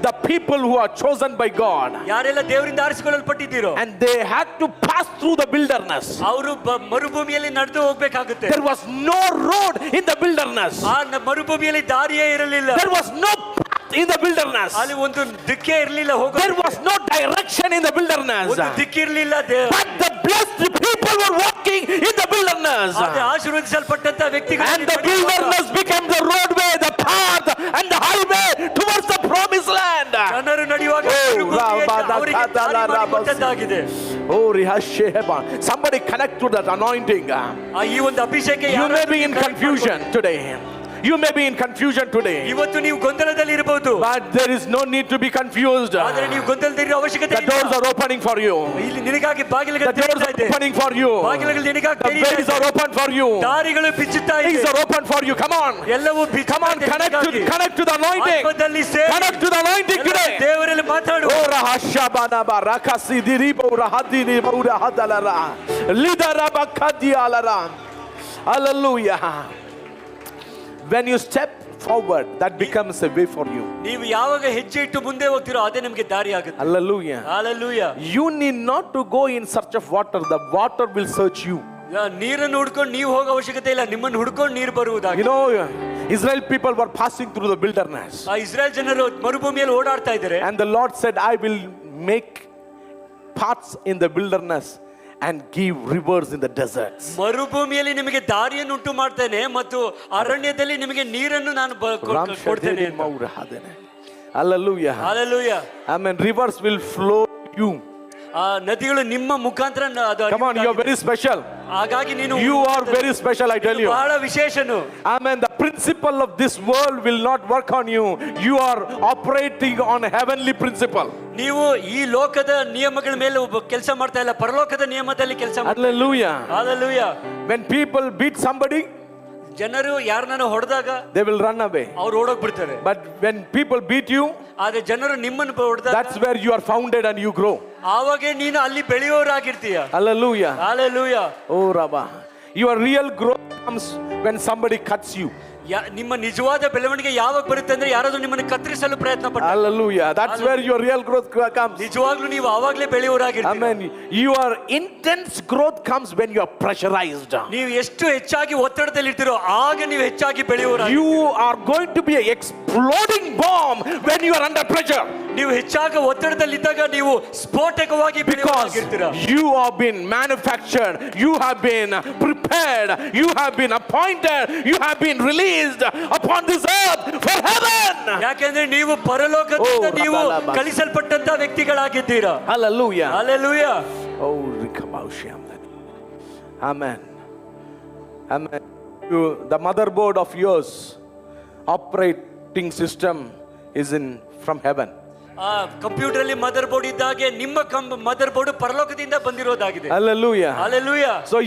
The people who are chosen by God, ಯಾರೆಲ್ಲ ದೇವರಿಂದ ಆರಿಸಿಕೊಳ್ಳಲ್ಪಟ್ಟಿದ್ದೀರೋ, and they had to pass through the wilderness. ಅವರು ಮರುಭೂಮಿಯಲ್ಲಿ ನಡೆದು ಹೋಗಬೇಕಾಗುತ್ತೆ. There was no road in the wilderness. ಆ ಮರುಭೂಮಿಯಲ್ಲಿ ದಾರಿಯೇ ಇರಲಿಲ್ಲ. There was no in the wilderness. ಅಲ್ಲಿ ಒಂದು ದಿಕ್ಕೇ ಇರಲಿಲ್ಲ ಹೋಗೋ. There was no direction in the wilderness. ಒಂದು ದಿಕ್ಕಿರಲಿಲ್ಲ. But the blessed people were walking in the wilderness. ಅದು ಆಶೀರ್ವದಿಸಲ್ಪಟ್ಟಂತ ವ್ಯಕ್ತಿಗಳು. And the wilderness became the roadway, the path, and the highway towards the promised land. ಜನರು ನಡೆಯುವಾಗ somebody connect to that anointing. ಈ ಒಂದು ಅಭಿಷೇಕ. You may be in confusion today. You may be in confusion today. ಇವತ್ತು ನೀವು ಗೊಂದಲದಲ್ಲಿ ಇರಬಹುದು. But there is no need to be confused. ಆದರೆ ನೀವು ಗೊಂದಲದಲ್ಲಿ ಇರೋ ಅವಶ್ಯಕತೆ ಇಲ್ಲ. The doors are opening for you. ಇಲ್ಲಿ ನಿನಗಾಗಿ ಬಾಗಿಲುಗಳು ತೆರೆಯುತ್ತಾ ಇದೆ. The doors are opening for you. ಬಾಗಿಲುಗಳು ನಿನಗಾಗಿ ತೆರೆಯುತ್ತಾ ಇದೆ. The ways are open for you. ದಾರಿಗಳು ಬಿಚ್ಚುತ್ತಾ ಇದೆ. Things are open for you. Come on. ಎಲ್ಲವೂ ಬಿಚ್ಚುತ್ತಾ ಇದೆ. Come on, connect to the anointing. ಆತ್ಮದಲ್ಲಿ ಸೇರಿ Connect to the anointing today. ದೇವರಲ್ಲಿ ಮಾತಾಡು. ಓ ರಹಶಬನ ಬರಕಸಿದಿರಿ ಬಹುರಹದಿನಿ ಬಹುರಹದಲರ ಲಿದರಬ ಕದಿಯಾಲರ. Hallelujah. When you step forward, that becomes a way for you. ನೀವು ಯಾವಾಗ ಹೆಜ್ಜೆ ಇಟ್ಟು ಮುಂದೆ ಹೋಗ್ತಿರೋ ಅದೇ ನಿಮಗೆ ದಾರಿ ಆಗುತ್ತೆ. Hallelujah. Hallelujah. You need not to go in search of water. The water will search you. ನೀರನ್ನು ಹುಡ್ಕೊಂಡು ನೀವು ಹೋಗೋ ಅವಶ್ಯಕತೆ ಇಲ್ಲ, ನಿಮ್ಮನ್ನು ಹುಡ್ಕೊಂಡು ನೀರು ಬರುವುದಾಗಿ. You know, Israel people were passing through the wilderness. ಆ ಇಸ್ರಾಯೇಲ್ ಜನರು ಮರುಭೂಮಿಯಲ್ಲಿ ಓಡಾಡ್ತಾ ಇದ್ದಾರೆ. And the Lord said, I will make paths in the wilderness and give rivers in the deserts. ಮರುಭೂಮಿಯಲ್ಲಿ ನಿಮಗೆ ದಾರಿಯನ್ನು ಉಂಟು ಮಾಡ್ತೇನೆ ಮತ್ತು ಅರಣ್ಯದಲ್ಲಿ ನಿಮಗೆ ನೀರನ್ನು ನಾನು ಕೊಡ್ತೇನೆ. Hallelujah. Hallelujah. Amen. Rivers will flow you. ಆ ನದಿಗಳು ನಿಮ್ಮ ಮುಖಾಂತರ Come on, you are very special. ಹಾಗಾಗಿ ನೀನು You are very special, I tell you. ಬಹಳ ವಿಶೇಷನು. Amen. The principle of this world will not work on you. You are operating on heavenly principle. ನೀವು ಈ ಲೋಕದ ನಿಯಮಗಳ ಮೇಲೆ ಕೆಲಸ ಮಾಡ್ತಾ ಇಲ್ಲ, ಪರಲೋಕದ ನಿಯಮದಲ್ಲಿ ಕೆಲಸ ಮಾಡ್ತಾ. Hallelujah. Hallelujah. When people beat somebody, ಜನರು ಯಾರನ್ನ ಹೊಡೆದಾಗ they will run away. ಅವ್ರು ಓಡೋಗ್ ಬಿಡ್ತಾರೆ. But when people beat you, ಆದ್ರೆ ಜನರು ನಿಮ್ಮನ್ನು ಹೊಡೆದಾಗ that's where you are founded and you grow. ಆವಾಗ ನೀನು ಅಲ್ಲಿ ಬೆಳೆಯೋರಾಗಿರ್ತೀಯ. Hallelujah. Hallelujah. Oh Rabba, your real growth comes when somebody cuts you. ನಿಮ್ಮ ನಿಜವಾದ ಬೆಳವಣಿಗೆ ಯಾವಾಗ ಬರುತ್ತೆ ಅಂದ್ರೆ ಯಾರಾದ್ರೂ ನಿಮ್ಮನ್ನು ಕತ್ತರಿಸಲು ಪ್ರಯತ್ನ ಪಡ್ತಾರೆ. Hallelujah. That's where your real growth comes. ನಿಜವಾಗ್ಲೂ ನೀವು ಆವಾಗಲೇ ಬೆಳೆಯೋರಾಗಿರ್ತೀರ. Amen. Your intense growth comes when you are pressurized. ನೀವು ಎಷ್ಟು ಹೆಚ್ಚಾಗಿ ಒತ್ತಡದಲ್ಲಿ ಇರ್ತೀರೋ ಆಗ ನೀವು ಹೆಚ್ಚಾಗಿ ಬೆಳೆಯೋರಾಗಿ. You are going to be an exploding bomb when you are under pressure. ನೀವು ಹೆಚ್ಚಾಗಿ ಒತ್ತಡದಲ್ಲಿದ್ದಾಗ ನೀವು ಸ್ಫೋಟಕವಾಗಿ ಬೆಳೆಯೋರಾಗಿರ್ತೀರ. You have been manufactured, you have been prepared, you have been appointed, you have been released upon this earth for heaven. ಯಾಕೆಂದ್ರೆ ನೀವು ಪರಲೋಕದಿಂದ ನೀವು ಕಳಿಸಲ್ಪಟ್ಟಂತ ವ್ಯಕ್ತಿಗಳಾಗಿದ್ದೀರಾ. Hallelujah. Hallelujah. Oh, Rikabausham. Amen. Amen. The motherboard of yours operating system is from heaven. Computer ಅಲ್ಲಿ mother board ಇದ್ದಾಗೆ ನಿಮ್ಮ mother board ಪರಲೋಕದಿಂದ ಬಂದಿರೋದಾಗಿದೆ. Hallelujah. Hallelujah. So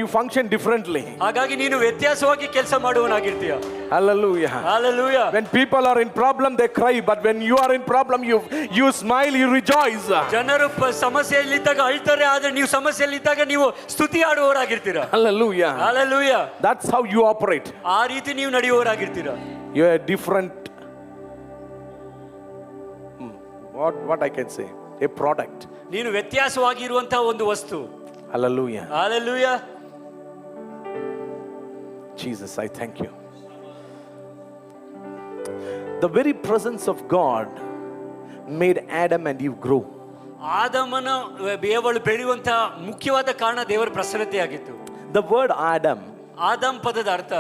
you function differently. ಹಾಗಾಗಿ ನೀನು ವ್ಯತ್ಯಾಸವಾಗಿ ಕೆಲಸ ಮಾಡುವನಾಗಿರ್ತೀಯ. Hallelujah. Hallelujah. When people are in problem they cry, but when you are in problem you smile, you rejoice. ಜನರು ಸಮಸ್ಯೆಯಲ್ಲಿದ್ದಾಗ ಅಳ್ತಾರೆ, ಆದ್ರೆ ನೀವು ಸಮಸ್ಯೆಯಲ್ಲಿದ್ದಾಗ ನೀವು ಸ್ತುತಿ ಆಡುವವರಾಗಿರ್ತೀರ. Hallelujah. Hallelujah. That's how you operate. ಆ ರೀತಿ ನೀವು ನಡೆಯುವವರಾಗಿರ್ತೀರ. You are different. What I can say, a product. ನೀನು ವ್ಯತ್ಯಾಸವಾಗಿರುವಂತಹ ಒಂದು ವಸ್ತು. Hallelujah. Hallelujah. Jesus, I thank you. The very presence of God made Adam and Eve grow. ಆದಮನ ಬೇವಳು ಬೆಳೆಯುವಂತಹ ಮುಖ್ಯವಾದ ಕಾರಣ ದೇವರ ಪ್ರಸನ್ನತೆಯಾಗಿತ್ತು. The word Adam, Adam ಪದದ ಅರ್ಥ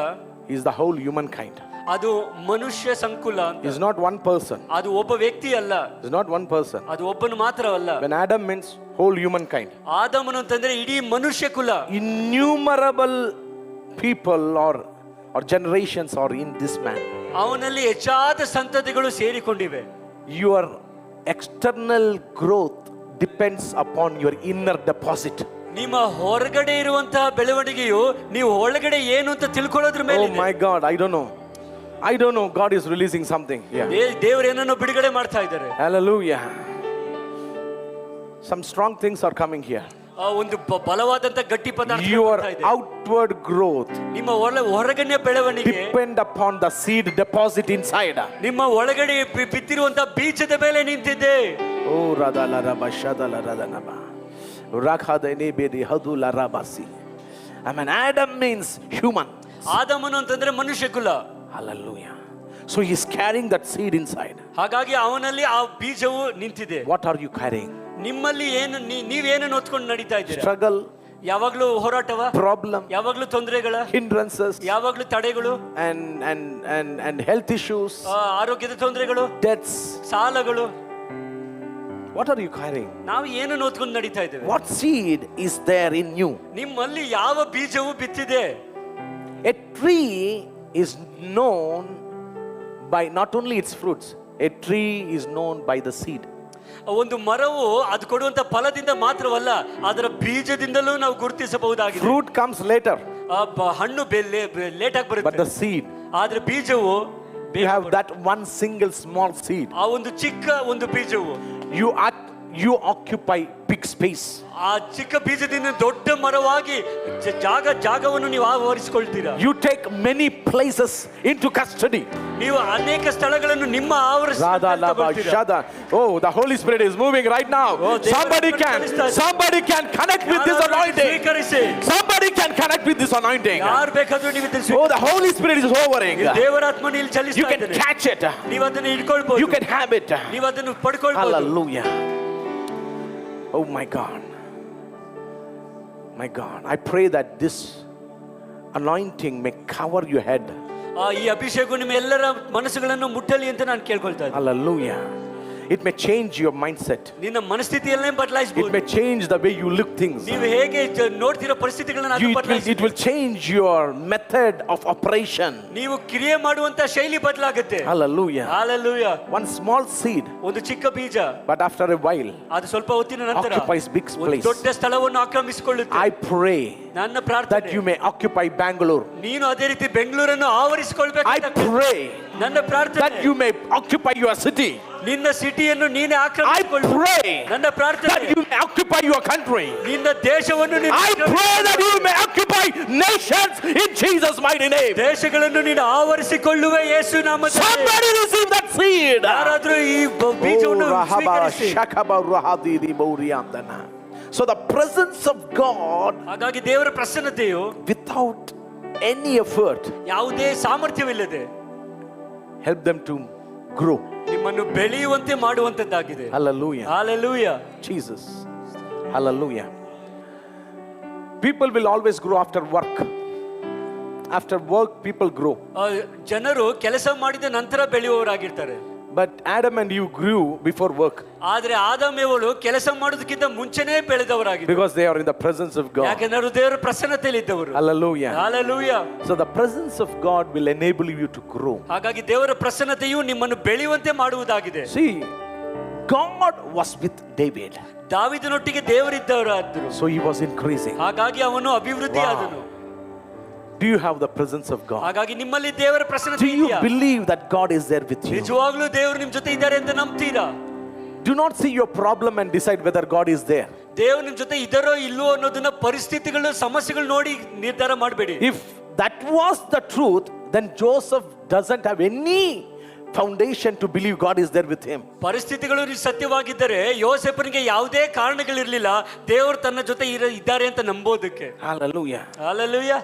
is the whole humankind. ಅದು ಮನುಷ್ಯ ಸಂಕುಲ ಅಂತ. Is not one person. ಅದು ಒಬ್ಬ ವ್ಯಕ್ತಿ ಅಲ್ಲ. Is not one person. ಅದು ಒಬ್ಬನು ಮಾತ್ರವಲ್ಲ. When Adam means whole humankind. ಆದಮನು ಅಂತಂದ್ರೆ ಇಡೀ ಮನುಷ್ಯ ಕುಲ. Innumerable people or generations are in this man. ಅವನಲ್ಲಿ ಹೆಚ್ಚಾದ ಸಂತತಿಗಳು ಸೇರಿಕೊಂಡಿವೆ. Your external growth depends upon your inner deposit. ನಿಮ್ಮ ಹೊರಗಡೆ ಇರುವಂತಹ ಬೆಳವಣಿಗೆಯು ನೀವು ಒಳಗಡೆ ಏನು ಅಂತ ತಿಳ್ಕೊಳ್ಳೋದ್ರ ಮೇಲೆ. Oh my God, I don't know. God is releasing something. Yeah. ದೇವರು ಏನನ್ನು ಬಿಡುಗಡೆ ಮಾಡ್ತಾ ಇದ್ದಾರೆ. Hallelujah. Some strong things are coming here. ಒಂದು ಬಲವಾದಂತ ಗಟ್ಟಿ ಪದಾರ್ಥ. Your outward growth ನಿಮ್ಮ ಹೊರಗಡೆ ಬೆಳವಣಿಗೆ depend upon the seed deposit inside. ನಿಮ್ಮ ಒಳಗಡೆ ಬಿತ್ತಿರುವಂತ ಬೀಜದ ಮೇಲೆ ನಿಂತಿದೆ. Oh radala raba shadala radanaba rakhadene bedi hadula rabasi. I mean, Adam means human. ಆದಮನು ಅಂತಂದ್ರೆ ಮನುಷ್ಯ ಕುಲ. Hallelujah. So he is carrying that seed inside. ಹಾಗಾಗಿ ಅವನಲ್ಲಿ ಆ ಬೀಜವು ನಿಂತಿದೆ. What are you carrying? ನಿಮ್ಮಲ್ಲಿ ಏನು ನೀವೇನನ್ನು ಹೊತ್ಕೊಂಡು ನಡೀತಾ ಇದ್ದೀರಾ? Struggle, ಯಾವಾಗ್ಲೂ ಹೋರಾಟವ, problem, ಯಾವಾಗ್ಲೂ ತೊಂದರೆಗಳ, hindrances, ಯಾವಾಗ್ಲೂ ತಡೆಗಳು, and health issues, ಆರೋಗ್ಯದ ತೊಂದರೆಗಳು, debts, ಸಾಲಗಳು. What are you carrying? ನಾವು ಏನನ್ನು ಹೊತ್ಕೊಂಡು ನಡೀತಾ ಇದ್ದೇವೆ? What seed is there in you? ನಿಮ್ಮಲ್ಲಿ ಯಾವ ಬೀಜವು ಬಿತ್ತಿದೆ? A tree is known by not only its fruits. A tree is known by the seed. ಒಂದು ಮರವು ಅದು ಕೊಡುವಂತ ಫಲದಿಂದ ಮಾತ್ರವಲ್ಲ, ಅದರ ಬೀಜದಿಂದಲೂ ನಾವು ಗುರುತಿಸಬಹುದಾಗಿದೆ. Fruit comes later. ಹಣ್ಣು ಲೇಟ್ ಆಗಿ ಬರುತ್ತೆ. But the seed, ಆದ್ರೆ ಬೀಜವು, you have that one single small seed. ಆ ಒಂದು ಚಿಕ್ಕ ಒಂದು ಬೀಜವು, you occupy big space. ಆ ಚಿಕ್ಕ ಬೀಜದಿಂದ ದೊಡ್ಡ ಮರವಾಗಿ ಜಾಗವನ್ನು ನೀವು ಆವರಿಸಿಕೊಳ್ತೀರಾ. You take many places into custody. ನೀವು ಅನೇಕ ಸ್ಥಳಗಳನ್ನು ನಿಮ್ಮ ಆವರಿಸಿಕೊಳ್ಳುತ್ತೀರಾ. Oh, the Holy Spirit is moving right now. Somebody can connect with this anointing. Somebody can connect with this anointing. ಯಾರು ಬೇಕಾದರೂ ನೀವು ಇದನ್ನು Oh, the Holy Spirit is hovering. ದೇವರಾತ್ಮನು ಇಲ್ಲಿ ಚಲಿಸ್ತಾ You can ಇದ್ದಾನೆ. catch it. ನೀವು ಅದನ್ನು ಹಿಡ್ಕೊಳ್ಬಹುದು. You can have it. ನೀವು ಅದನ್ನು ಪಡ್ಕೊಳ್ಬಹುದು. Hallelujah. Oh my God. My God, I pray that this anointing may cover your head. ಈ ಅಭಿಷೇಕ ನಿಮ್ಮ ಎಲ್ಲರ ಮನಸ್ಸುಗಳನ್ನು ಮುಟ್ಟಲಿ ಅಂತ ನಾನು ಕೇಳ್ಕೊಳ್ತಾ ಇದ್ದೀನಿ. Hallelujah. It may change your mindset. ನಿನ್ನ ಮನಸ್ಥಿತಿಯನ್ನೇ It ಬದಲಾಯಿಸಬಹುದು. may change the way you look things. ನೀವು ಹೇಗೆ ನೋಡ್ತಿರೋ ಪರಿಸ್ಥಿತಿಗಳನ್ನ ಅದು ಬದಲಾಯಿಸುತ್ತೆ. It will change your method of operation. ನೀವು ಕ್ರಿಯೆ ಮಾಡುವಂತ ಶೈಲಿ ಬದಲಾಗುತ್ತೆ. Hallelujah. Hallelujah. One small seed, ಒಂದು ಚಿಕ್ಕ ಬೀಜ, but after a while ಅದು ಸ್ವಲ್ಪ ಹೊತ್ತಿನ ನಂತರ occupies big place. ದೊಡ್ಡ ಸ್ಥಳವನ್ನು ಆಕ್ರಮಿಸಿಕೊಳ್ಳುತ್ತೆ. I pray ನನ್ನ that ಪ್ರಾರ್ಥನೆ you may occupy Bangalore. ನೀನು ಅದೇ ರೀತಿ ಬೆಂಗಳೂರನ್ನು ಆವರಿಸಿಕೊಳ್ಳಬೇಕು. I pray ನನ್ನ ಪ್ರಾರ್ಥನೆ that you may occupy your city. ನಿನ್ನ ಸಿಟಿಯನ್ನು ನೀನೇ I ಆಕ್ರಮಿಸಿಕೊಳ್ಳು. pray ನನ್ನ ಪ್ರಾರ್ಥನೆ that you may occupy your country. ನಿನ್ನ ದೇಶವನ್ನು ನೀನು I pray that you may occupy nations in Jesus' mighty name. ದೇಶಗಳನ್ನು ನೀನು ಆವರಿಸಿಕೊಳ್ಳುವೆ ಯೇಸು ನಾಮದಲ್ಲಿ. Somebody receive that seed. ಯಾರಾದರೂ ಈ ಬೀಜವನ್ನು ಸ್ವೀಕರಿಸಿ. So the presence of God, ಹಾಗಾಗಿ ದೇವರ ಪ್ರಸನ್ನತೆಯು without any effort, ಯಾವುದೇ ಸಾಮರ್ಥ್ಯವಿಲ್ಲದೆ help them to grow. ನಿಮ್ಮನ್ನು ಬೆಳೆಯುವಂತೆ ಮಾಡುವಂತದ್ದಾಗಿದೆ. Hallelujah. Hallelujah. Jesus. Hallelujah. People will always grow after work. After work, people grow. ಜನರು ಕೆಲಸ ಮಾಡಿದ ನಂತರ ಬೆಳೆಯುವವರಾಗಿರ್ತಾರೆ. But Adam and Eve grew before work. ಆದ್ರೆ ಆದಾಮ್ಯವಳು ಕೆಲಸ ಮಾಡೋದಕ್ಕಿಂತ ಮುಂಚೆನೇ ಬೆಳೆದವರಾಗಿದ್ದಾರೆ. Because they are in the presence of God. ಯಾಕಂದ್ರೆ ಅವರು ದೇವರ ಪ್ರಸನ್ನತೆಯಲ್ಲಿ ಇದ್ದವರು. Hallelujah. Hallelujah. So the presence of God will enable you to grow. ಹಾಗಾಗಿ ದೇವರ ಪ್ರಸನ್ನತೆಯು ನಿಮ್ಮನ್ನು ಬೆಳೆಯುವಂತೆ ಮಾಡುವುದಾಗಿದೆ. See, God was with David. ದಾವೀದನೊಟ್ಟಿಗೆ ದೇವರಿದ್ದವರಾದರು. So he was increasing. ಹಾಗಾಗಿ ಅವನು ಅಭಿವೃದ್ಧಿ ಆದನು. Do you have the presence of God? ಹಾಗಾಗಿ ನಿಮ್ಮಲ್ಲಿ ದೇವರ ಪ್ರಸನ್ನತೆ Do you ಇದೆಯಾ? believe that God is there with you? ನಿಜವಾಗ್ಲೂ ದೇವರು ನಿಮ್ಮ ಜೊತೆ ಇದ್ದಾರೆ ಅಂತ ನಂಬ್ತೀರಾ? Do not see your problem and decide whether God is there. ದೇವರು ನಿಮ್ಮ ಜೊತೆ ಇದ್ದಾರೋ ಇಲ್ಲೋ ಅನ್ನೋದನ್ನ ಪರಿಸ್ಥಿತಿಗಳು ಸಮಸ್ಯೆಗಳು ನೋಡಿ ನಿರ್ಧಾರ ಮಾಡಬೇಡಿ. If that was the truth, then Joseph doesn't have any foundation to believe God is there with him. ಪರಿಸ್ಥಿತಿಗಳು ಸತ್ಯವಾಗಿದ್ದರೆ ಯೋಸೇಫನಿಗೆ ಯಾವುದೇ ಕಾರಣಗಳಿರಲಿಲ್ಲ ದೇವರು ತನ್ನ ಜೊತೆ ಇದ್ದಾರೆ ಅಂತ ನಂಬೋದಕ್ಕೆ. Hallelujah. Hallelujah.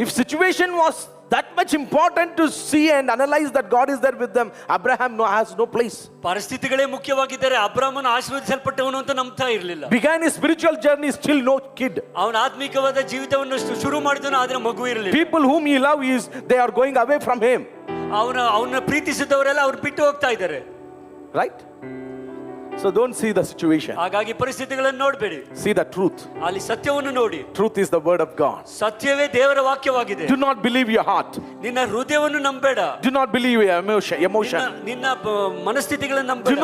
If situation was that much important to see and analyze that God is there with them, Abraham has no place. ಪರಿಸ್ಥಿತಿಗಳೇ ಮುಖ್ಯವಾಗಿದ್ದರೆ ಅಬ್ರಹಾಮನು ಆಶೀರ್ವದಿಸಲ್ಪಟ್ಟವನು ಅಂತ ನಂಬ್ತಾ ಇರಲಿಲ್ಲ. Began his spiritual journey, still no kid. ಅವನ ಆತ್ಮಿಕವಾದ ಜೀವಿತವನ್ನು ಶುರು ಮಾಡಿದನು, ಆದ್ರೆ ಮಗು ಇರಲಿಲ್ಲ. People whom he loves, they are going away from him. ಅವನ ಪ್ರೀತಿಸಿದವರೆಲ್ಲ ಅವ್ರು ಬಿಟ್ಟು ಹೋಗ್ತಾ ಇದ್ದಾರೆ. Right? So don't see the situation. ಹಾಗಾಗಿ ಪರಿಸ್ಥಿತಿಗಳನ್ನು ನೋಡಬೇಡಿ. See the truth. ಅಲ್ಲಿ ಸತ್ಯವನ್ನು ನೋಡಿ. Truth is the word of God. ಸತ್ಯವೇ ದೇವರ ವಾಕ್ಯವಾಗಿದೆ. Do not believe your heart. ನಿನ್ನ ಹೃದಯವನ್ನು ನಂಬೇಡ. Do not believe your emotion. ನಿನ್ನ ಮನಸ್ಥಿತಿಗಳನ್ನು ನಂಬೇಡ.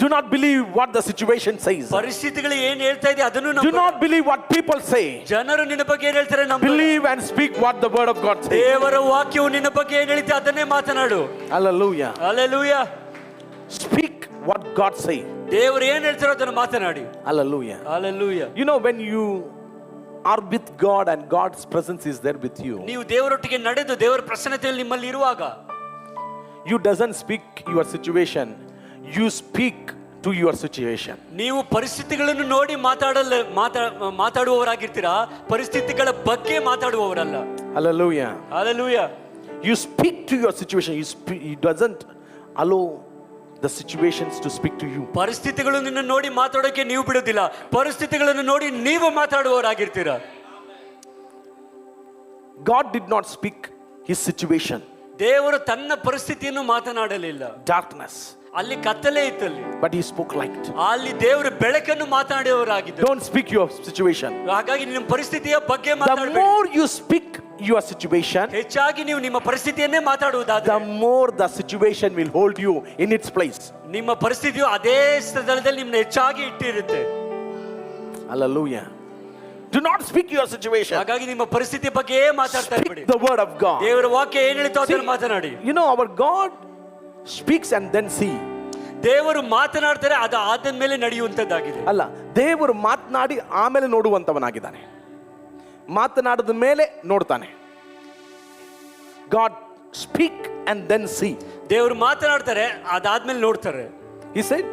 Do not believe what the situation says. ಪರಿಸ್ಥಿತಿಗಳು ಏನು ಹೇಳ್ತಾ ಇದೆ ಅದನ್ನು ನಂಬೇಡ. Do not believe what people say. ಜನರು ನಿನ್ನ ಬಗ್ಗೆ ಏನು ಹೇಳ್ತಾರೆ ನಂಬೇಡ. Believe and speak what the word of God says. ದೇವರ ವಾಕ್ಯವು ನಿನ್ನ ಬಗ್ಗೆ ಏನು ಹೇಳುತ್ತೆ ಅದನ್ನೇ ಮಾತನಾಡು. Hallelujah. Hallelujah. Speak what God says. ದೇವರು ಏನು ಹೇಳ್ತಾರೋ ಅದನ್ನು ಮಾತನಾಡಿ. Hallelujah. Hallelujah. You know, when you are with God and God's presence is there with you, ನೀವು ದೇವರೊಟ್ಟಿಗೆ ನಡೆದು ದೇವರ ಪ್ರಸನ್ನತೆಯಲ್ಲಿ ನಿಮ್ಮಲ್ಲಿ ಇರುವಾಗ, you doesn't speak your situation, you speak to your situation. ನೀವು ಪರಿಸ್ಥಿತಿಗಳನ್ನು ನೋಡಿ ಮಾತಾಡುವವರಾಗಿರ್ತೀರಾ, ಪರಿಸ್ಥಿತಿಗಳ ಬಗ್ಗೆ ಮಾತಾಡುವವರಲ್ಲ. Hallelujah. Hallelujah. You speak to your situation. You doesn't allow the situations to speak to you. ಪರಿಸ್ಥಿತಿಗಳು ನಿನ್ನ ನೋಡಿ ಮಾತಾಡೋಕೆ ನೀವು ಬಿಡೋದಿಲ್ಲ, ಪರಿಸ್ಥಿತಿಗಳನ್ನು ನೋಡಿ ನೀವು ಮಾತಾಡುವವರಾಗಿರ್ತೀರಾ. God did not speak his situation. ದೇವರು ತನ್ನ ಪರಿಸ್ಥಿತಿಯನ್ನು ಮಾತನಾಡಲಿಲ್ಲ. Darkness. ಅಲ್ಲಿ ಕತ್ತಲೆ ಇತ್ತಲ್ಲಿ, but he spoke light. ಅಲ್ಲಿ ದೇವರು ಬೆಳಕನ್ನು ಮಾತನಾಡುವವರಾಗಿದ್ದರು. Don't speak your situation. ಹಾಗಾಗಿ ನಿಮ್ಮ ಪರಿಸ್ಥಿತಿಯ ಬಗ್ಗೆ The ಮಾತಾಡಬೇಡಿ. more you speak your situation, ಹೆಚ್ಚಾಗಿ ನೀವು ನಿಮ್ಮ ಪರಿಸ್ಥಿತಿಯನ್ನೇ ಮಾತಾಡುವುದಾದರೆ, the more the situation will hold you in its place. ನಿಮ್ಮ ಪರಿಸ್ಥಿತಿಯು ಅದೇ ಸ್ಥಳದಲ್ಲಿ ನಿಮ್ಮನ್ನ ಹೆಚ್ಚಾಗಿ ಇಟ್ಟಿರುತ್ತೆ. Hallelujah. Do not speak your situation. ಹಾಗಾಗಿ ನಿಮ್ಮ ಪರಿಸ್ಥಿತಿ ಬಗ್ಗೆ ಮಾತಾಡ್ತಾ ಇರಬೇಡಿ. Speak the word of God. ದೇವರ ವಾಕ್ಯ ಏನು ಹೇಳುತ್ತೋ ಅದನ್ನು ಮಾತನಾಡಿ. You know, our God speaks and then see. ದೇವರು ಮಾತನಾಡ್ತಾರೆ, ಅದು ಆದ್ಮೇಲೆ ನಡೆಯುವಂತದ್ದಾಗಿದೆ. ಅಲ್ಲ, ದೇವರು ಮಾತನಾಡಿ ಆಮೇಲೆ ನೋಡುವಂತವನಾಗಿದ್ದಾನೆ. ಮಾತನಾಡಿದ ಮೇಲೆ ನೋಡ್ತಾನೆ. God speak and then see. ದೇವರು ಮಾತನಾಡ್ತಾರೆ, ಅದಾದ್ಮೇಲೆ ನೋಡ್ತಾರೆ. He said,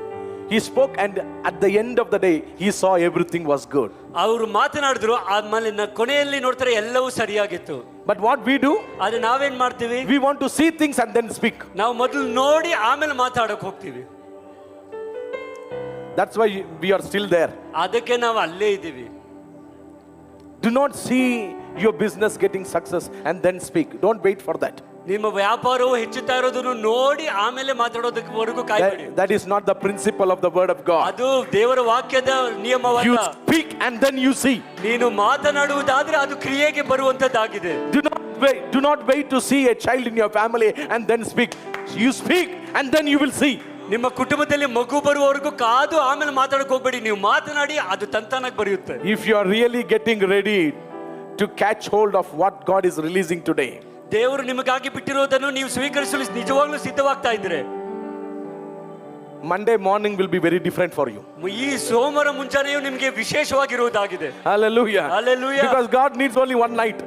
he spoke and at the end of the day he saw everything was good. ಅವರು ಮಾತನಾಡಿದ್ರು, ಆದ್ಮೇಲೆ ಕೊನೆಯಲ್ಲಿ ನೋಡ್ತಾರೆ ಎಲ್ಲವೂ ಸರಿಯಾಗಿತ್ತು. But what we do, ಆದ್ರೆ ನಾವೇನ್ ಮಾಡ್ತೀವಿ, we want to see things and then speak. ನಾವು ಮೊದಲು ನೋಡಿ ಆಮೇಲೆ ಮಾತಾಡಕ್ ಹೋಗ್ತೀವಿ. That's why we are still there. ಅದಕ್ಕೆ ನಾವು ಅಲ್ಲೇ ಇದ್ದೀವಿ. Do not see your business getting success and then speak. Don't wait for that. ನಿಮ್ಮ ವ್ಯಾಪಾರವು ಹೆಚ್ಚುತ್ತಾ ಇರೋದನ್ನು ನೋಡಿ ಆಮೇಲೆ ಮಾತಾಡೋದಕ್ಕವರೆಗೂ ಕಾಯ್ಬೇಡಿ. That is not the principle of the word of God. ಅದು ದೇವರ ವಾಕ್ಯದ ನಿಯಮವಲ್ಲ. You speak and then you see. ನೀನು ಮಾತನಾಡುವುದಾದ್ರೆ ಅದು ಕ್ರಿಯೆಗೆ ಬರುವಂತದ್ದಾಗಿದೆ. Do not wait to see a child in your family and then speak. You speak and then you will see. ನಿಮ್ಮ ಕುಟುಂಬದಲ್ಲಿ ಮಗು ಬರುವವರೆಗೂ ಕಾದು ಆಮೇಲೆ ಮಾತಾಡಕ್ ಹೋಗ್ಬೇಡಿ. ನೀವು ಮಾತನಾಡಿ ಅದು ತಂತಾನಾಗಿ ಬರೆಯುತ್ತೆ. If you are really getting ready to catch hold of what God is releasing today, ದೇವರು ನಿಮಗಾಗಿ ಬಿಟ್ಟಿರೋದನ್ನು ನೀವು ಸ್ವೀಕರಿಸಲು ನಿಜವಾಗ್ಲೂ ಸಿದ್ಧವಾಗ್ತಾ ಇದ್ರೆ, Monday morning will be very different for you. ಈ ಸೋಮವಾರ ಮುಂಜಾನೆಯು ನಿಮಗೆ ವಿಶೇಷವಾಗಿರುವುದಾಗಿದೆ. Hallelujah. Hallelujah. Because God needs only one night.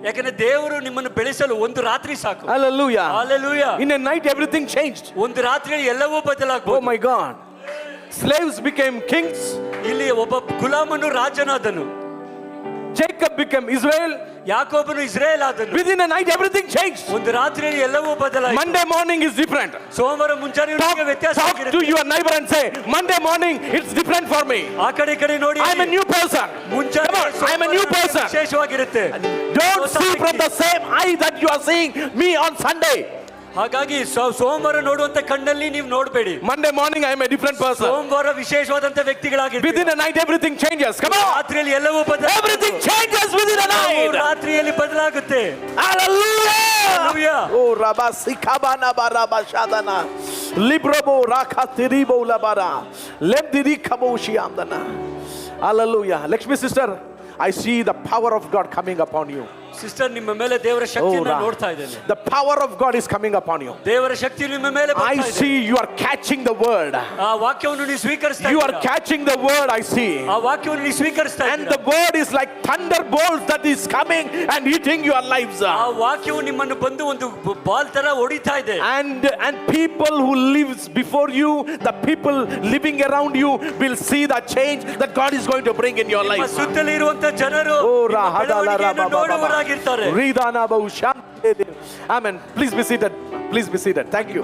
ಯಾಕಂದ್ರೆ ದೇವರು ನಿಮ್ಮನ್ನು ಬೆಳೆಸಲು ಒಂದು ರಾತ್ರಿ ಸಾಕು. Hallelujah. Hallelujah. In a night everything changed. ಒಂದು ರಾತ್ರಿಯಲ್ಲಿ ಎಲ್ಲವೂ ಬದಲಾಗಬಹುದು. Oh my God. Slaves became kings. ಇಲ್ಲಿ ಒಬ್ಬ ಗುಲಾಮನು ರಾಜನಾದನು. Jacob became Israel. ಯಾಕೋಬನು Israel ಆದನು. Within a night everything changed. ಒಂದು ರಾತ್ರಿಯಲ್ಲಿ ಎಲ್ಲವೂ ಬದಲಾಯಿತು. Monday morning is different. ಸೋಮವಾರ ಮುಂಜಾನೆ ವ್ಯತ್ಯಾಸವಾಗಿರುತ್ತೆ. Talk to your neighbor and say, Monday morning it's different for me. ಆ ಕಡೆ ನೋಡಿ. I'm a new person. ಮುಂಜಾನೆ I'm a new person. ವಿಶೇಷವಾಗಿರುತ್ತೆ. Don't see from the same eye that you are seeing me on Sunday. ಹಾಗಾಗಿ ಸೋಮವಾರ ನೋಡುವಂತ ಕಣ್ಣಲ್ಲಿ ನೀವು ನೋಡಬೇಡಿ. Monday morning I am a different person. ಸೋಮವಾರ ವಿಶೇಷವಾದಂತ ವ್ಯಕ್ತಿಗಳಾಗಿರ್ತೀವಿ. Within a night everything changes. Come on. ರಾತ್ರಿಯಲ್ಲಿ ಎಲ್ಲವೂ ಬದಲಾಗುತ್ತೆ. Everything changes within a night. ರಾತ್ರಿಯಲ್ಲಿ ಬದಲಾಗುತ್ತೆ. Hallelujah. Hallelujah. Oh Rabba Sikabana Baraba Shadana. Librobo Rakatiribo Labara. Lebdirikabo Shiamdana. Hallelujah. Lakshmi sister, I see the power of God coming upon you. Sister, ನಿಮ್ಮ ಮೇಲೆ ದೇವರ ಶಕ್ತಿಯನ್ನು ನೋಡ್ತಾ ಇದ್ದೇನೆ. The power of God is coming upon you. ದೇವರ ಶಕ್ತಿ ನಿಮ್ಮ ಮೇಲೆ ಬರ್ತಾ ಇದೆ. I see you are catching the word. ಆ ವಾಕ್ಯವನ್ನು ನೀವು ಸ್ವೀಕರಿಸ್ತಾ ಇದ್ದೀರಾ. You are catching the word, I see. ಆ ವಾಕ್ಯವನ್ನು ನೀವು ಸ್ವೀಕರಿಸ್ತಾ ಇದ್ದೀರಾ. And the word is like thunderbolts that is coming and hitting your lives. ಆ ವಾಕ್ಯವು ನಿಮ್ಮನ್ನು ಬಂದು ಒಂದು ಬಾಲ್ ತರ ಹೊಡಿತಾ ಇದೆ. And people who lives before you, the people living around you will see the change that God is going to bring in your life. ಸುತ್ತಲೂ ಇರುವಂತ ಜನರು ನೋಡುವರಾಗಿರ್ತಾರೆ. Amen. Please be seated. Please be seated. Thank you.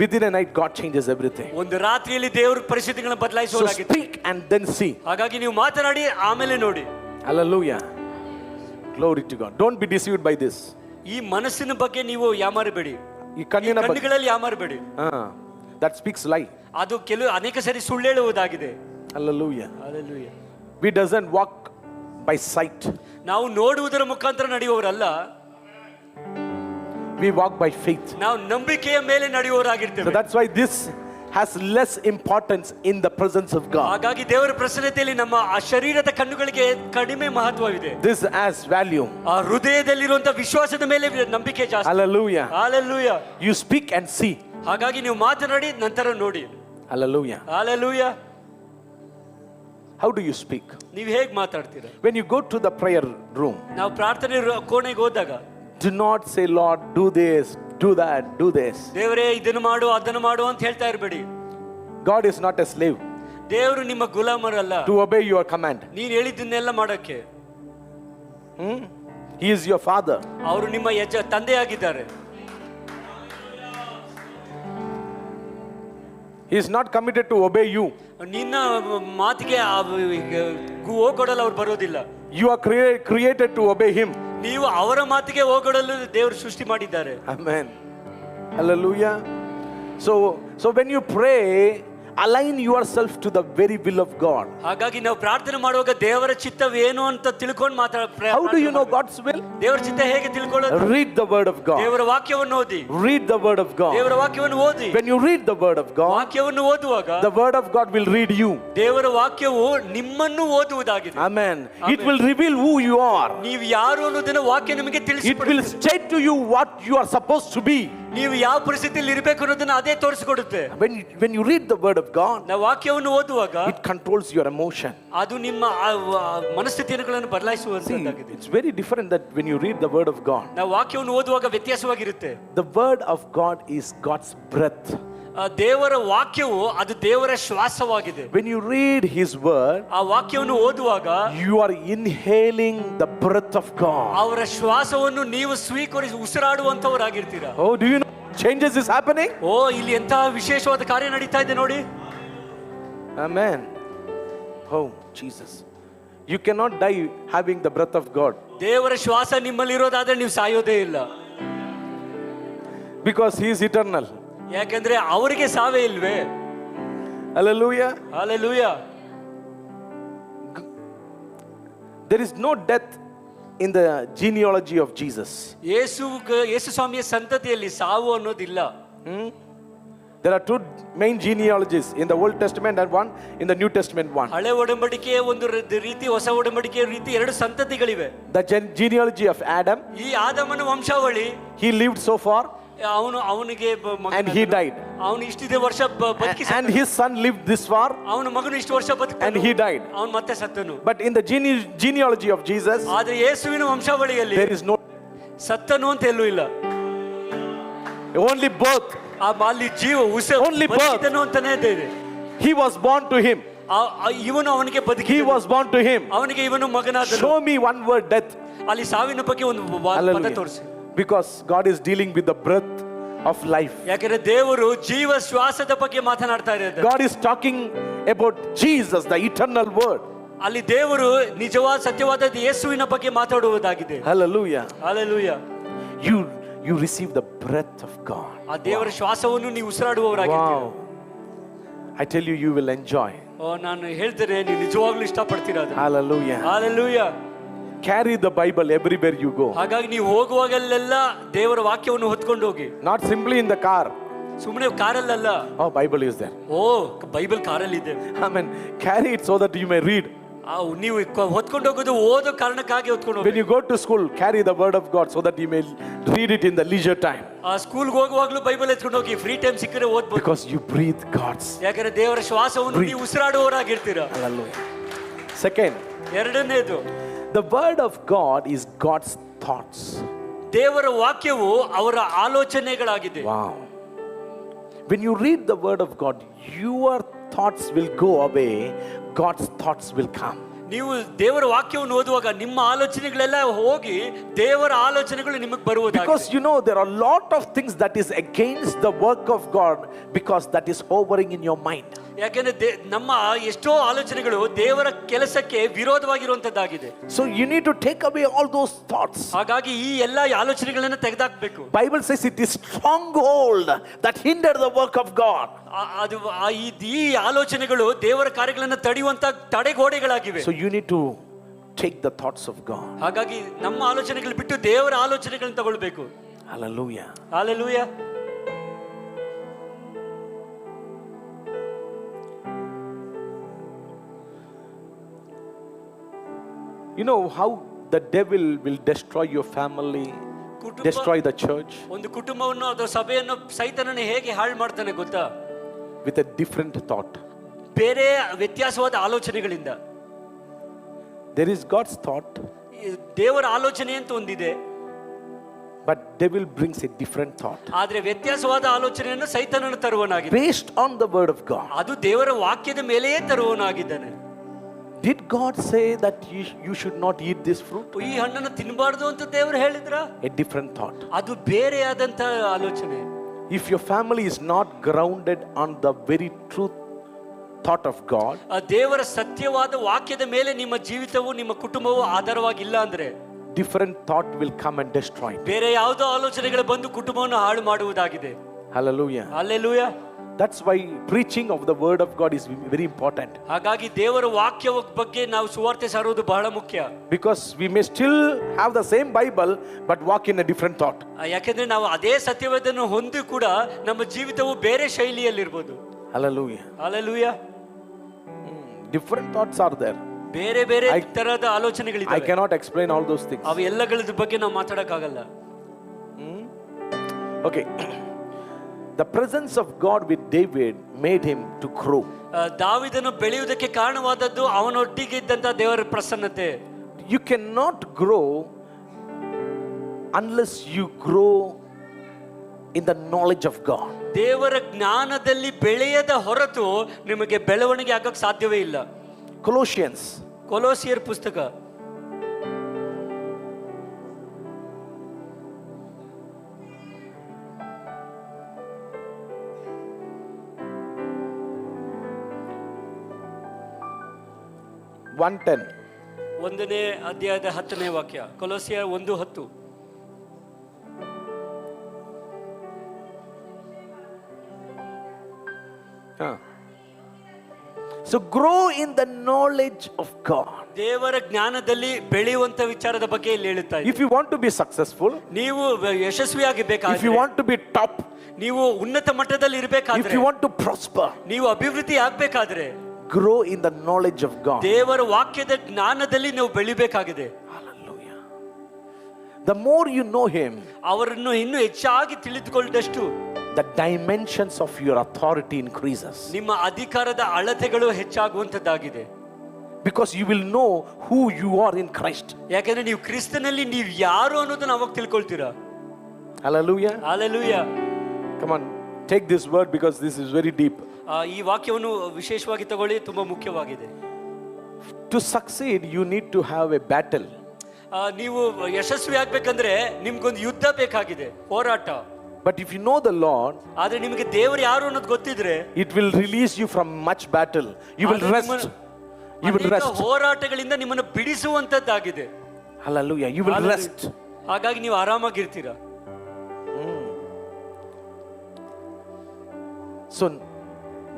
Within a night God changes everything. ಒಂದು ರಾತ್ರಿಯಲ್ಲಿ ದೇವರು ಪರಿಸ್ಥಿತಿಗಳನ್ನು So ಬದಲಾಯಿಸುವರಾಗಿದೆ. speak and then see. ಹಾಗಾಗಿ ನೀವು ಮಾತನಾಡಿ ಆಮೇಲೆ ನೋಡಿ. Hallelujah. Glory to God. Don't be deceived by this. ಈ ಮನಸ್ಸಿನ ಬಗ್ಗೆ ನೀವು ಯಾಮಾರಬೇಡಿ. ಈ ಕಣ್ಣುಗಳಲ್ಲಿ ಯಾಮಾರಬೇಡಿ. That speaks lie. ಅದು ಅನೇಕ ಸರಿ ಸುಳ್ಳು ಹೇಳುವುದಾಗಿದೆ. Hallelujah. Hallelujah. We doesn't walk by sight. ನಾವು ನೋಡುವುದರ ಮುಖಾಂತರ ನಡೆಯುವವರಲ್ಲ. We walk by faith. ನಾವು ನಂಬಿಕೆಯ ಮೇಲೆ ನಡೆಯುವವರಾಗಿರ್ತೇವೆ. So that's why this has less importance in the presence of God. ಹಾಗಾಗಿ ದೇವರ ಪ್ರಸನ್ನತೆಯಲ್ಲಿ ನಮ್ಮ ಆ ಶರೀರದ ಕಣ್ಣುಗಳಿಗೆ ಕಡಿಮೆ ಮಹತ್ವವಿದೆ. This has value. ಆ ಹೃದಯದಲ್ಲಿರುವಂತ ವಿಶ್ವಾಸದ ಮೇಲೆ ನಂಬಿಕೆ ಜಾಸ್ತಿ. Hallelujah. Hallelujah. You speak and see. ಹಾಗಾಗಿ ನೀವು ಮಾತನಾಡಿ ನಂತರ ನೋಡಿ. Hallelujah. Hallelujah. How do you speak? ನೀವು ಹೇಗೆ ಮಾತಾಡ್ತೀರಾ? When you go to the prayer room, ನಾವು ಪ್ರಾರ್ಥನೆ ಕೋಣೆಗೆ ಹೋದಾಗ do not say, Lord, do this, do that, do this. ದೇವರೇ ಇದನ್ನು ಮಾಡು ಅದನ್ನು ಮಾಡು ಅಂತ ಹೇಳ್ತಾ ಇರಬೇಡಿ. God is not a slave ದೇವರು ನಿಮ್ಮ ಗುಲಾಮರಲ್ಲ to obey your command. ನೀನು ಹೇಳಿದ್ದನ್ನೆಲ್ಲ ಮಾಡಕ್ಕೆ. He is your father. ಅವರು ನಿಮ್ಮ ತಂದೆಯಾಗಿದ್ದಾರೆ. He is not committed to obey you. ನಿನ್ನ ಮಾತಿಗೆ ಹೋಗೊಡಲು ಅವ್ರು ಬರೋದಿಲ್ಲ. You are created to obey him. ನೀವು ಅವರ ಮಾತಿಗೆ ಹೋಗೊಡಲು ದೇವರು ಸೃಷ್ಟಿ ಮಾಡಿದ್ದಾರೆ. Amen. Hallelujah. So when you pray, align yourself to the very will of God. ಹಾಗಾಗಿ ನಾವು ಪ್ರಾರ್ಥನೆ ಮಾಡುವಾಗ ದೇವರ ಚಿತ್ತವೇನು ಅಂತ ತಿಳ್ಕೊಂಡು How do you know God's will? ದೇವರ ಚಿತ್ತ ಹೇಗೆ ತಿಳ್ಕೊಳ್ಳೋದು? Read the word of God. ದೇವರ ವಾಕ್ಯವನ್ನು ಓದಿ. Read the word of God. ದೇವರ ವಾಕ್ಯವನ್ನು ಓದಿ. When you read the word of God, ವಾಕ್ಯವನ್ನು ಓದುವಾಗ the word of God will read you. ದೇವರ ವಾಕ್ಯವು ನಿಮ್ಮನ್ನು ಓದುವುದಾಗಿದೆ. Amen. It will reveal who you are. ನೀವು ಯಾರು ಅನ್ನೋದನ್ನ ವಾಕ್ಯ ನಿಮಗೆ ತಿಳಿಸಿಕೊಡುತ್ತೆ. It will state to you what you are supposed to be. ನೀವು ಯಾವ ಪರಿಸ್ಥಿತಿಯಲ್ಲಿ ಇರಬೇಕು ಅನ್ನೋದನ್ನ ಅದೇ ತೋರಿಸಿಕೊಡುತ್ತೆ. When you read the word of God, ನಾವು ವಾಕ್ಯವನ್ನು ಓದುವಾಗ it controls your emotion. ಅದು ನಿಮ್ಮ ಮನಸ್ಥಿತಿಯನ್ನು ಬದಲಾಯಿಸುವಂತದ್ದಾಗಿದೆ. It's very different that when you read the word of God. ನಾವು ವಾಕ್ಯವನ್ನು ಓದುವಾಗ ವ್ಯತ್ಯಾಸವಾಗಿರುತ್ತೆ. The word of God is God's breath. ದೇವರ ವಾಕ್ಯವು ಅದು ದೇವರ ಶ್ವಾಸವಾಗಿದೆ. When you read his word, ಆ ವಾಕ್ಯವನ್ನು ಓದುವಾಗ you are inhaling the breath of God. ಅವರ ಶ್ವಾಸವನ್ನು ನೀವು ಸ್ವೀಕರಿಸಿ ಉಸಿರಾಡುವಂತವರಾಗಿರ್ತೀರಾ. Oh, do you know changes is happening? ಇಲ್ಲಿ ಎಂತ ವಿಶೇಷವಾದ ಕಾರ್ಯ ನಡೀತಾ ಇದೆ ನೋಡಿ. Amen. Oh, Jesus. You cannot die having the breath of God ದೇವರ ಶ್ವಾಸ ನಿಮ್ಮಲ್ಲಿರೋದಾದ್ರೆ ನೀವು ಸಾಯೋದೇ ಇಲ್ಲ, because He is eternal. ಯಾಕಂದ್ರೆ ಅವರಿಗೆ ಸಾವೇ ಇಲ್ವೇ. Hallelujah. Hallelujah. There is no death in the genealogy of Jesus. ಯೇಸು ಸ್ವಾಮಿಯ ಸಂತತಿಯಲ್ಲಿ ಸಾವು ಅನ್ನೋದಿಲ್ಲ. There are two main genealogies in the Old Testament and one in the New Testament one. ಹಳೆ ಒಡಂಬಡಿಕೆಯ ಒಂದು ರೀತಿ, ಹೊಸ ಒಡಂಬಡಿಕೆಯ ರೀತಿ ಎರಡು ಸಂತತಿಗಳಿವೆ. The genealogy of Adam, ಈ ಆದಮನ ವಂಶಾವಳಿ, he lived so far ಅವನಿಗೆ and he died. ಅವನು ಇಷ್ಟಿದೆ ವರ್ಷ ಬದುಕಿ, And his son lived this far ಅವನ ಮಗನು ಇಷ್ಟು ವರ್ಷ ಬದುಕಿ and he died. ಅವನು ಮತ್ತೆ ಸತ್ತನು. But in the genealogy of Jesus, ಆದ್ರೆ ಯೇಸುವಿನ ವಂಶಾವಳಿಯಲ್ಲಿ there is no ಸತ್ತನು ಅಂತ ಎಲ್ಲೂ ಇಲ್ಲ. only birth. ಅಲ್ಲಿ ಜೀವ Only birth. ಬದುಕಿದನು ಅಂತಾನೆ ಇದೆ. He was born to him. ಇವನು ಅವನಿಗೆ ಬದುಕಿ, He was born to him. ಅವನಿಗೆ ಇವನು ಮಗನಾದನು. Show me one word death. ಅಲ್ಲಿ ಸಾವಿನ ಬಗ್ಗೆ ಒಂದು ಪದ Hallelujah. ತೋರಿಸಿ. Because God is dealing with the breath of life. ಯಾಕಂದ್ರೆ ದೇವರು ಜೀವ ಶ್ವಾಸದ ಬಗ್ಗೆ ಮಾತನಾಡ್ತಾ ಇದ್ದಾರೆ. God is talking about Jesus, the eternal word. ಅಲ್ಲಿ ದೇವರು ನಿಜವಾದ ಸತ್ಯವಾದ ಯೇಸುವಿನ ಬಗ್ಗೆ ಮಾತಾಡುವುದಾಗಿದೆ. Hallelujah. Hallelujah. You receive the breath of God. ಆ ದೇವರ ಶ್ವಾಸವನ್ನು ನೀವು ಉಸಿರಾಡುವವರಾಗಿದ್ದೀರಾ. Wow. I tell you, you will enjoy. ನಾನು ಹೇಳ್ತೇನೆ, ನೀವು ನಿಜವಾಗ್ಲೂ ಇಷ್ಟಪಡ್ತೀರಾ ಅದನ್ನ. Hallelujah. Hallelujah. Carry the Bible everywhere you go. ಹಾಗಾಗಿ ನೀವು ಹೋಗುವಾಗಲೆಲ್ಲ ದೇವರ ವಾಕ್ಯವನ್ನು ಹೊತ್ಕೊಂಡು ಹೋಗಿ. Not simply in the car. ಸುಮ್ಮನೆ ಕಾರಲ್ಲ. Oh, Bible is there. Bible ಕಾರಲ್ಲಿ ಇದೆ. Amen. Carry it so that you may read. ನೀವು ಹೊತ್ಕೊಂಡು ಹೋಗೋದು ಓದೋ ಕಾರಣಕ್ಕಾಗಿ ಹೊತ್ಕೊಂಡು ಹೋಗಿ. When you go to school, carry the word of God so that you may read it in the leisure time. ಸ್ಕೂಲ್ಗೆ ಹೋಗುವಾಗಲೂ ಬೈಬಲ್ ಎತ್ಕೊಂಡು ಹೋಗಿ, ಫ್ರೀ ಟೈಮ್ ಸಿಕ್ಕರೆ ಓದ್ಬೋದು. Because you breathe God's. ಯಾಕಂದ್ರೆ ದೇವರ ಶ್ವಾಸವನ್ನು ನೀವು ಉಸಿರಾಡುವವರಾಗಿರ್ತೀರಾ. Hallelujah. Second, ಎರಡನೇದು, the word of God is God's thoughts. ದೇವರ ವಾಕ್ಯವು ಅವರ ಆಲೋಚನೆಗಳಾಗಿದೆ. Wow. When you read the word of God, your thoughts will go away, God's thoughts will come. ನೀವು ದೇವರ ವಾಕ್ಯವನ್ನು ಓದುವಾಗ ನಿಮ್ಮ ಆಲೋಚನೆಗಳೆಲ್ಲ ಹೋಗಿ ದೇವರ ಆಲೋಚನೆಗಳು ನಿಮಗೆ ಬರುವುದಾಗಿದೆ. Because you know there are a lot of things that is against the work of God, because that is hovering in your mind. ಯಾಕಂದ್ರೆ ನಮ್ಮ ಎಷ್ಟೋ ಆಲೋಚನೆಗಳು ದೇವರ ಕೆಲಸಕ್ಕೆ ವಿರೋಧವಾಗಿರುವಂತದ್ದಾಗಿದೆ. So you need to take away all those thoughts. ಹಾಗಾಗಿ ಈ ಎಲ್ಲ ಆಲೋಚನೆಗಳನ್ನ ತೆಗೆದಾಕಬೇಕು. Bible says it is stronghold that hinder the work of God. ಅದು ಈ ಆಲೋಚನೆಗಳು ದೇವರ ಕಾರ್ಯಗಳನ್ನು ತಡೆಯುವಂತ ತಡೆಗೋಡೆಗಳಾಗಿವೆ. So you need to take the thoughts of God. ಹಾಗಾಗಿ ನಮ್ಮ ಆಲೋಚನೆಗಳು ಬಿಟ್ಟು ದೇವರ ಆಲೋಚನೆಗಳನ್ನು ತಗೊಳ್ಬೇಕು. Hallelujah. Hallelujah. You know how the devil will destroy your family, destroy the church? ಒಂದು ಕುಟುಂಬವನ್ನು ಅಥವಾ ಸಭೆಯನ್ನು ಸೈತಾನನು ಹೇಗೆ ಹಾಳು ಮಾಡ್ತಾನೆ ಗೊತ್ತಾ? With a different thought. ಬೇರೆ ವ್ಯತ್ಯಾಸವಾದ ಆಲೋಚನೆಗಳಿಂದ. There is God's thought, ದೇವರ ಆಲೋಚನೆ ಅಂತ ಒಂದಿದೆ, but devil brings a different thought. ಆದ್ರೆ ವ್ಯತ್ಯಾಸವಾದ ಆಲೋಚನೆಯನ್ನು ಸೈತಾನನು ತರುವನಾಗಿದ್ದಾನೆ. Based on the word of God. ಅದು ದೇವರ ವಾಕ್ಯದ ಮೇಲೆಯೇ ತರುವನಾಗಿದ್ದಾನೆ. Did God say that you should not eat this fruit? ಈ ಹಣ್ಣನ್ನು ತಿನ್ನಬಾರದು ಅಂತ ದೇವರು ಹೇಳಿದ್ರ? A different thought. ಅದು ಬೇರೆಯಾದಂತ ಆಲೋಚನೆ. If your family is not grounded on the very truth thought of God, ದೇವರ ಸತ್ಯವಾದ ವಾಕ್ಯದ ಮೇಲೆ ನಿಮ್ಮ ಜೀವಿತವು ನಿಮ್ಮ ಕುಟುಂಬವು ಆಧಾರವಾಗಿಲ್ಲ ಅಂದ್ರೆ different thought will come and destroy it. ಬೇರೆ ಯಾವುದೋ ಆಲೋಚನೆಗಳು ಬಂದು ಕುಟುಂಬವನ್ನು ಹಾಳು ಮಾಡುವುದಾಗಿದೆ. Hallelujah. Hallelujah. That's why preaching of the word of God is very important. ಹಾಗಾಗಿ ದೇವರ ವಾಕ್ಯದ ಬಗ್ಗೆ ನಾವು ಸುವಾರ್ತೆ ಸಾರುವುದು ಬಹಳ ಮುಖ್ಯ. Because we may still have the same Bible but walk in a different thought. ಯಾಕಂದ್ರೆ ನಾವು ಅದೇ ಸತ್ಯವೇದನ್ನು ಹೊಂದಿ ಕೂಡ ನಮ್ಮ ಜೀವಿತವು ಬೇರೆ ಶೈಲಿಯಲ್ಲಿರ್ಬೋದು. Hallelujah. Hallelujah. Different thoughts are there. ಬೇರೆ ಬೇರೆ ತರಹದ ಆಲೋಚನೆಗಳಿವೆ. I cannot explain all those things. ಅವು ಎಲ್ಲಗಳ ಬಗ್ಗೆ ನಾವು ಮಾತಾಡಕ್ಕಾಗಲ್ಲ. Okay. The presence of God with David made him to grow. ದಾವೀದನು ಬೆಳೆಯುವುದಕ್ಕೆ ಕಾರಣವಾದದ್ದು ಅವನೊಟ್ಟಿಗೆ ಇದ್ದಂತ ದೇವರ ಪ್ರಸನ್ನತೆ. You cannot grow unless you grow in the knowledge of God. ದೇವರ ಜ್ಞಾನದಲ್ಲಿ ಬೆಳೆಯದ ಹೊರತು ನಿಮಗೆ ಬೆಳವಣಿಗೆ ಆಗಕ್ಕೆ ಸಾಧ್ಯವೇ ಇಲ್ಲ. Colossians. ಕೊಲೋಸಿಯರ್ ಪುಸ್ತಕ 1:10. ಒಂದನೇ ಅಧ್ಯಾಯದ 10ನೇ ವಾಕ್ಯ, ಕೊಲೋಸಿಯ 1:10. So grow in the knowledge of God. ದೇವರ ಜ್ಞಾನದಲ್ಲಿ ಬೆಳೆಯುವಂತ ವಿಚಾರದ ಬಗ್ಗೆ ಇಲ್ಲಿ ಹೇಳುತ್ತಾ ಇದೆ. If you want to be successful, ನೀವು ಯಶಸ್ವಿಯಾಗಿ if ಬೇಕಾದ್ರೆ, you want to be top, ನೀವು ಉನ್ನತ ಮಟ್ಟದಲ್ಲಿ if ಇರಬೇಕಾದ್ರೆ, you want to prosper, ನೀವು ಅಭಿವೃದ್ಧಿ ಆಗ್ಬೇಕಾದ್ರೆ grow in the knowledge of God. ದೇವರ ವಾಕ್ಯದ ಜ್ಞಾನದಲ್ಲಿ ನೀವು ಬೆಳಿಬೇಕಾಗಿದೆ. Hallelujah. The more you know Him, ಅವರನ್ನು ಇನ್ನೂ ಹೆಚ್ಚಾಗಿ ತಿಳಿದುಕೊಳ್ಳದಷ್ಟು the dimensions of your authority increases. ನಿಮ್ಮ ಅಧಿಕಾರದ ಅಳತೆಗಳು ಹೆಚ್ಚಾಗುವಂತದ್ದಾಗಿದೆ. Because you will know who you are in Christ. ಯಾಕಂದ್ರೆ ನೀವು ಕ್ರಿಸ್ತನಲ್ಲಿ ನೀವು ಯಾರು ಅನ್ನೋದನ್ನ ಅವಾಗ ತಿಳ್ಕೊಳ್ತೀರಾ. Hallelujah. Hallelujah. Come on, take this word because this is very deep. ಈ ವಾಕ್ಯವನ್ನು ವಿಶೇಷವಾಗಿ ತಗೊಳ್ಳಿ, ತುಂಬಾ ಮುಖ್ಯವಾಗಿದೆ. To succeed, you need to have a battle. ನೀವು ಯಶಸ್ವಿ ಆಗ್ಬೇಕಂದ್ರೆ ನಿಮ್ಗೊಂದು ಯುದ್ಧ ಬೇಕಾಗಿದೆ, ಹೋರಾಟ. But if you know the Lord, ಆದ್ರೆ ನಿಮಗೆ ದೇವರು ಯಾರು ಅನ್ನೋದು ಗೊತ್ತಿದ್ರೆ, it will release you from much battle. You will rest. You will rest. ಹೋರಾಟಗಳಿಂದ ನಿಮ್ಮನ್ನು ಬಿಡಿಸುವಂತದ್ದಾಗಿದೆ. Hallelujah. You will rest. ಹಾಗಾಗಿ ನೀವು ಆರಾಮಾಗಿರ್ತೀರಾ. So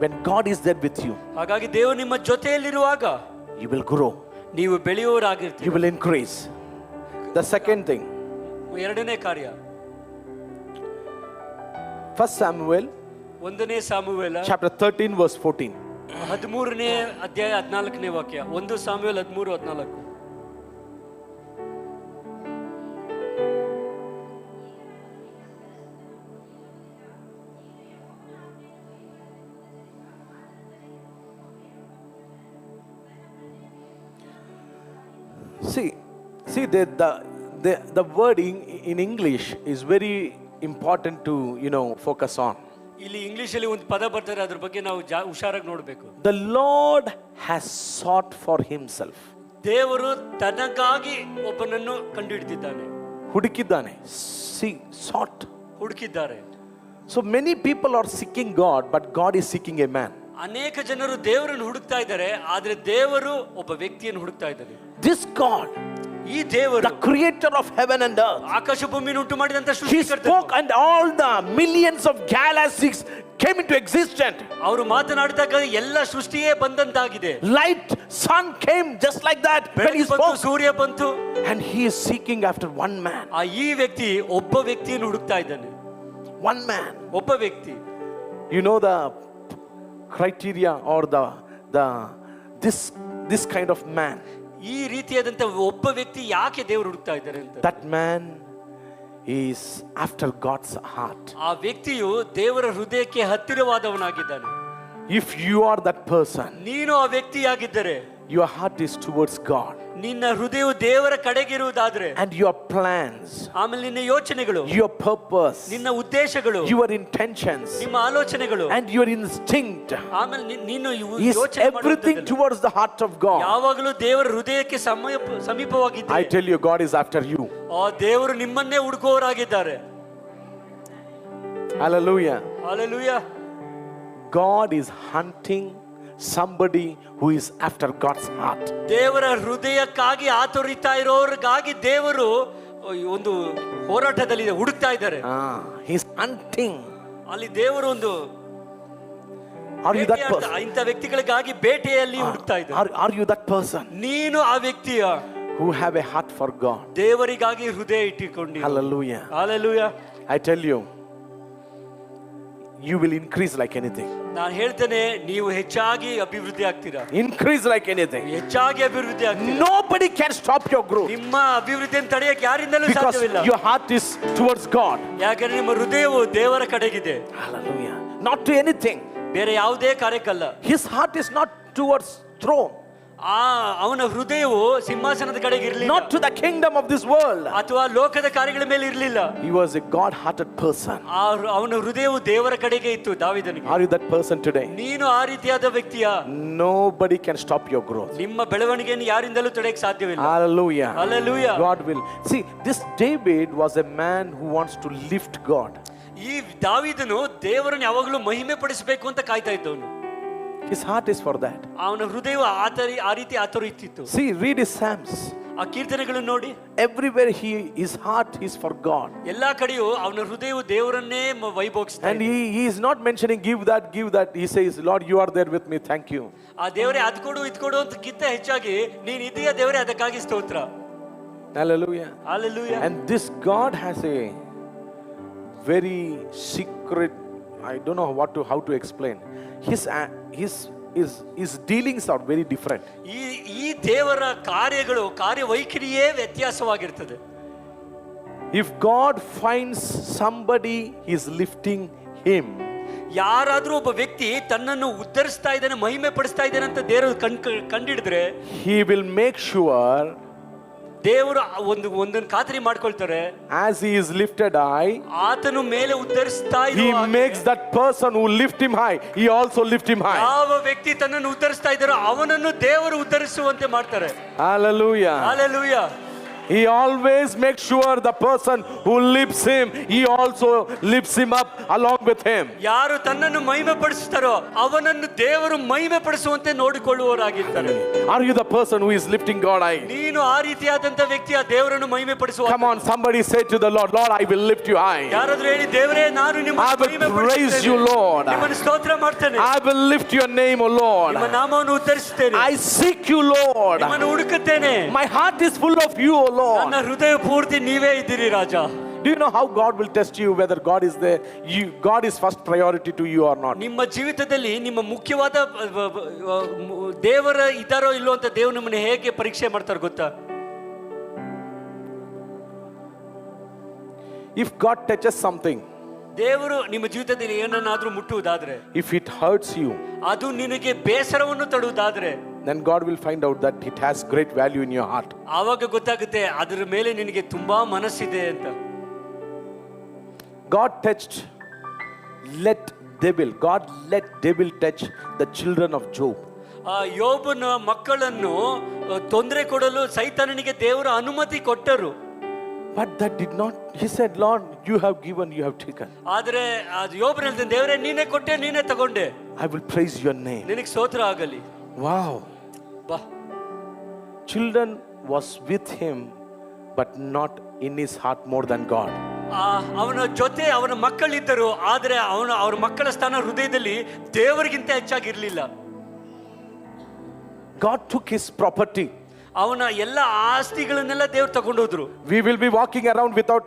when God is there with you, ಹಾಗಾಗಿ ದೇವರು ನಿಮ್ಮ ಜೊತೆಯಲ್ಲಿರುವಾಗ you will grow. ನೀವು ಬೆಳೆಯುವವರಾಗಿರ್ತೀರಿ. You will increase. The second thing, ಎರಡನೇ ಕಾರ್ಯ, 1 Samuel 1ನೇ ಸಾಮುವೇಲ chapter 13 verse 14. 13ನೇ ಅಧ್ಯಾಯ 14ನೇ ವಾಕ್ಯ. 1 ಸಾಮುವೇಲ 13:14. See the wording in English is very important to focus on. ಇಲ್ಲಿ ಇಂಗ್ಲಿಷ್ ಅಲ್ಲಿ ಒಂದು ಪದ ಬರ್ತಾರೆ, ಅದ್ರ ಬಗ್ಗೆ ನಾವು ಹುಷಾರಾಗಿ ನೋಡಬೇಕು. The Lord has sought for himself. ದೇವರು ತನಗಾಗಿ ಒಬ್ಬನನ್ನು ಕಂಡುಹಿಡಿದಿದ್ದಾನೆ. ಹುಡುಕಿದ್ದಾನೆ. Sought. ಹುಡುಕಿದ್ದಾರೆ. So many people are seeking God, but God is seeking a man. ಅನೇಕ ಜನರು ದೇವರನ್ನು ಹುಡುಕ್ತಾ ಇದ್ದಾರೆ, ಆದ್ರೆ ದೇವರು ಒಬ್ಬ ವ್ಯಕ್ತಿಯನ್ನು ಹುಡುಕ್ತಾ ಇದ್ದಾನೆ. This God, ಈ ದೇವರು, the creator of heaven and earth, ಆಕಾಶ ಭೂಮಿಯನ್ನು ಉಂಟು ಮಾಡಿದಂತ He ಸೃಷ್ಟಿಕರ್ತನು, spoke and all the millions of galaxies came into existence. ಅವರು ಮಾತನಾಡಿದಾಗ ಎಲ್ಲ ಸೃಷ್ಟಿಯೇ ಬಂದಂತಾಗಿದೆ. Light, sun came just like that when He ಬೆಳಕು ಬಂತು, spoke. ಸೂರ್ಯ ಬಂತು. And He is seeking after one man. ಈ ವ್ಯಕ್ತಿ ಒಬ್ಬ ವ್ಯಕ್ತಿಯನ್ನು ಹುಡುಕ್ತಾ ಇದ್ದಾನೆ. One man. ಒಬ್ಬ ವ್ಯಕ್ತಿ. You know the criteria or this kind of man. ಈ ರೀತಿಯಾದಂತ ಒಬ್ಬ ವ್ಯಕ್ತಿ ಯಾಕೆ ದೇವರು ಹುಡುಕ್ತಾ ಇದ್ದಾರೆ ಅಂತ. That man is after God's heart. ಆ ವ್ಯಕ್ತಿಯು ದೇವರ ಹೃದಯಕ್ಕೆ ಹತ್ತಿರವಾದವನಾಗಿದ್ದಾನೆ. If you are that person, ನೀನು ಆ ವ್ಯಕ್ತಿಯಾಗಿದ್ದರೆ, your heart is towards God. ನಿನ್ನ ಹೃದಯವು ದೇವರ ಕಡೆಗಿರುವುದಾದ್ರೆ, And your plans, ಆಮೇಲೆ ನಿನ್ನ ಯೋಚನೆಗಳು, your purpose, ನಿನ್ನ ಉದ್ದೇಶಗಳು, your intentions, ನಿಮ್ಮ ಆಲೋಚನೆಗಳು, and your instinct ಆಮೇಲೆ ನೀನು is everything towards the heart of God. ಯಾವಾಗಲೂ ದೇವರ ಹೃದಯಕ್ಕೆ ಸಮೀಪವಾಗಿದ್ದರೆ, I tell you, God is after you. ಆ ದೇವರು ನಿಮ್ಮನ್ನೇ ಹುಡುಕುವವರಾಗಿದ್ದಾರೆ. Hallelujah. Hallelujah. God is hunting somebody who is after God's heart. ದೇವರ ಹೃದಯಕ್ಕಾಗಿ ಆತುರಿತಾ ಇರೋರಿಗಾಗಿ ದೇವರು ಒಂದು ಹೋರಾಟದಲ್ಲಿ ಹುಡುಕ್ತಾ ಇದ್ದಾರೆ. He's hunting. ಅಲ್ಲಿ ದೇವರು ಒಂದು Are you that person? ಇಂಥ ವ್ಯಕ್ತಿಗಳಿಗಾಗಿ ಬೇಟೆಯಲ್ಲಿ ಹುಡುಕ್ತಾ ಇದ್ದಾರೆ. Are you that person? ನೀನು ಆ ವ್ಯಕ್ತಿಯ who have a heart for God? ದೇವರಿಗಾಗಿ ಹೃದಯ ಇಟ್ಟುಕೊಂಡು. Hallelujah. Hallelujah. I tell you, you will increase like anything. ನಾನು ಹೇಳ್ತೇನೆ, ನೀವು ಹೆಚ್ಚಾಗಿ ಅಭಿವೃದ್ಧಿ ಆಗ್ತೀರಾ. Increase like anything. ಹೆಚ್ಚಾಗಿ ಅಭಿವೃದ್ಧಿ ಆಗ್ತೀರಾ. Nobody can stop your growth. ನಿಮ್ಮ ಅಭಿವೃದ್ಧಿಯನ್ನು ತಡೆಯಕ್ಕೆ ಯಾರಿಂದಲೂ Because ಸಾಧ್ಯವಿಲ್ಲ. your heart is towards God. ಯಾಕಂದ್ರೆ ನಿಮ್ಮ ಹೃದಯವು ದೇವರ ಕಡೆಗಿದೆ. Hallelujah. Not to anything. ಬೇರೆ ಯಾವುದೇ ಕಾರ್ಯಕ್ಕಲ್ಲ. His heart is not towards throne. ಅವನ ಹೃದಯವು ಸಿಂಹಾಸನದ ಕಡೆಗೆ ಇರಲಿಲ್ಲ. Not to the kingdom of this world. ಅಥವಾ ಲೋಕದ ಕಾರ್ಯಗಳ ಮೇಲೆ ಇರಲಿಲ್ಲ. He was a God-hearted person. ಅವನ ಹೃದಯವು ದೇವರ ಕಡೆಗೆ ಇತ್ತು ದಾವೀದನಿಗೆ. Are you that person today? ನೀನು ಆ ರೀತಿಯಾದ ವ್ಯಕ್ತಿಯ. Nobody can stop your growth. ನಿಮ್ಮ ಬೆಳವಣಿಗೆಯನ್ನು ಯಾರಿಂದಲೂ ತಡೆಯಕ್ಕೆ ಸಾಧ್ಯವಿಲ್ಲ. Hallelujah. Hallelujah. God will. See, this David was a man who wants to lift God. ಈ ದಾವೀದನು ದೇವರನ್ನು ಯಾವಾಗಲೂ ಮಹಿಮೆ ಪಡಿಸಬೇಕು ಅಂತ ಕಾಯ್ತಾ ಇದ್ದವನು. His heart is for that. ಅವನ ಹೃದಯವು ಆ ರೀತಿ ಆತುರಿತಿತ್ತು. See, read his Psalms. ಆ ಕೀರ್ತನೆಗಳನ್ನು ನೋಡಿ. Everywhere his heart is for God. ಎಲ್ಲಾ ಕಡೆಯೂ ಅವನ ಹೃದಯವು ದೇವರನ್ನೇ ವೈಭೋಗಿಸ್ತಾ And he is not mentioning give that. He says, Lord, you are there with me. Thank you. ಆ ದೇವರೇ ಅದ್ ಕೊಡು ಇದ್ ಕೊಡು ಅಂತಕ್ಕಿಂತ ಹೆಚ್ಚಾಗಿ ನೀನ್ ಇದೆಯಾ ದೇವರೇ, ಅದಕ್ಕಾಗಿ ಸ್ತೋತ್ರ. Hallelujah. Hallelujah. And this God has a very secret, I don't know how to explain. His dealings are very different. ಈ ದೇವರ ಕಾರ್ಯವೈಖರಿಯೇ ವ್ಯತ್ಯಾಸವಾಗಿರ್ತದೆ. If God finds somebody, he is lifting him. ಯಾರಾದ್ರೂ ಒಬ್ಬ ವ್ಯಕ್ತಿ ತನ್ನನ್ನು ಉದ್ಧರಿಸ್ತಾ ಇದ್ದಾನೆ, ಮಹಿಮೆ ಪಡಿಸ್ತಾ ಇದ್ದಾನೆ ಅಂತ ದೇವರು ಕಂಡಿಡಿದ್ರೆ, he will make sure ದೇವರು ಒಂದನ್ನು ಖಾತ್ರಿ ಮಾಡ್ಕೊಳ್ತಾರೆ, as he is lifted high, ಆತನು ಮೇಲೆ ಉದ್ಧರಿಸ್ತಾ he makes that person who lift him high, he also lift him high. ಯಾವ ವ್ಯಕ್ತಿ ತನ್ನನ್ನು ಉದ್ಧರಿಸ್ತಾ ಇದ್ದಾರೋ ಅವನನ್ನು ದೇವರು ಉದ್ಧರಿಸುವಂತೆ ಮಾಡ್ತಾರೆ. Hallelujah. Hallelujah. He always makes sure the person who lifts him, he also lifts him up along with him. ಯಾರು ತನ್ನನ್ನು ಮಹಿಮೆ ಪಡಿಸುತ್ತಾರೋ ಅವನನ್ನು ದೇವರು ಮಹಿಮೆ ಪಡಿಸುವಂತೆ ನೋಡಿಕೊಳ್ಳುವವರಾಗಿರ್ತಾರೆ. Are you the person who is lifting God high? ನೀನು ಆ ರೀತಿಯಾದಂತ ವ್ಯಕ್ತಿ, ಆ ದೇವರನ್ನು ಮಹಿಮೆ ಪಡಿಸುವ. Come on, somebody say to the Lord, Lord, I will lift you high. ಯಾರಾದ್ರೂ ಹೇಳಿ, ದೇವರೇ ನಾನು ನಿಮ್ಮನ್ನು ಮಹಿಮೆ I will praise you, Lord. ನಿಮ್ಮನ್ನು ಸ್ತೋತ್ರ ಮಾಡ್ತೇನೆ. I will lift your name, O Lord. ನಿಮ್ಮ ನಾಮವನ್ನು ಉದ್ಧರಿಸುತ್ತೇನೆ. I seek you, Lord. ನಿಮ್ಮನ್ನು ಹುಡುಕುತ್ತೇನೆ. My heart is full of you, O Lord. ನನ್ನ ಹೃದಯ ಪೂರ್ತಿ ನೀವೇ ಇದ್ದೀರಿ ರಾಜ. Do you know how God will test you whether God is there? God is first priority to you or not? ನಿಮ್ಮ ಜೀವಿತದಲ್ಲಿ ನಿಮ್ಮ ಮುಖ್ಯವಾದ ದೇವರ ಇದ್ದಾರೋ ಇಲ್ಲೋ ಅಂತ ದೇವರು ನಿಮ್ಮನ್ನು ಹೇಗೆ ಪರೀಕ್ಷೆ ಮಾಡ್ತಾರೆ ಗೊತ್ತಾ? If God touches something, ದೇವರು ನಿಮ್ಮ ಜೀವಿತದಲ್ಲಿ ಏನನ್ನಾದ್ರೂ ಮುಟ್ಟುವುದಾದ್ರೆ, if it hurts you, ಅದು ನಿನಗೆ ಬೇಸರವನ್ನು ತಡುವುದಾದ್ರೆ, then God will find out that it has great value in your heart. ಆವಾಗ ಗೊತ್ತಾಗುತ್ತೆ ಅದರ ಮೇಲೆ ನಿನಗೆ ತುಂಬಾ ಮನಸ್ಸಿದೆ ಅಂತ. God let devil touch the children of Job. ಯೋಬನ ಮಕ್ಕಳನ್ನು ತೊಂದರೆ ಕೊಡಲು ಸೈತಾನನಿಗೆ ದೇವರು ಅನುಮತಿ ಕೊಟ್ಟರು. But that did not, he said, Lord, you have given, you have taken. ಆದರೆ ಯೋಬನ ಹೇಳಿದ, ದೇವರೇ ನೀನೇ ಕೊಟ್ಟೆ, ನೀನೇ ತಗೊಂಡೆ. I will praise your name. ನಿನಗೆ ಸ್ತೋತ್ರ ಆಗಲಿ. Wow. ಬಾ. Children was with him, but not in his heart more than God. ಅವನ ಜೊತೆ ಅವನ ಮಕ್ಕಳಿದ್ದರು, ಆದರೆ ಅವ್ರ ಮಕ್ಕಳ ಸ್ಥಾನ ಹೃದಯದಲ್ಲಿ ದೇವರಿಗಿಂತ ಹೆಚ್ಚಾಗಿರ್ಲಿಲ್ಲ. God took his property. ಅವನ ಎಲ್ಲ ಆಸ್ತಿಗಳನ್ನೆಲ್ಲ ದೇವರು ತಗೊಂಡೋದ್ರು. We will be walking around without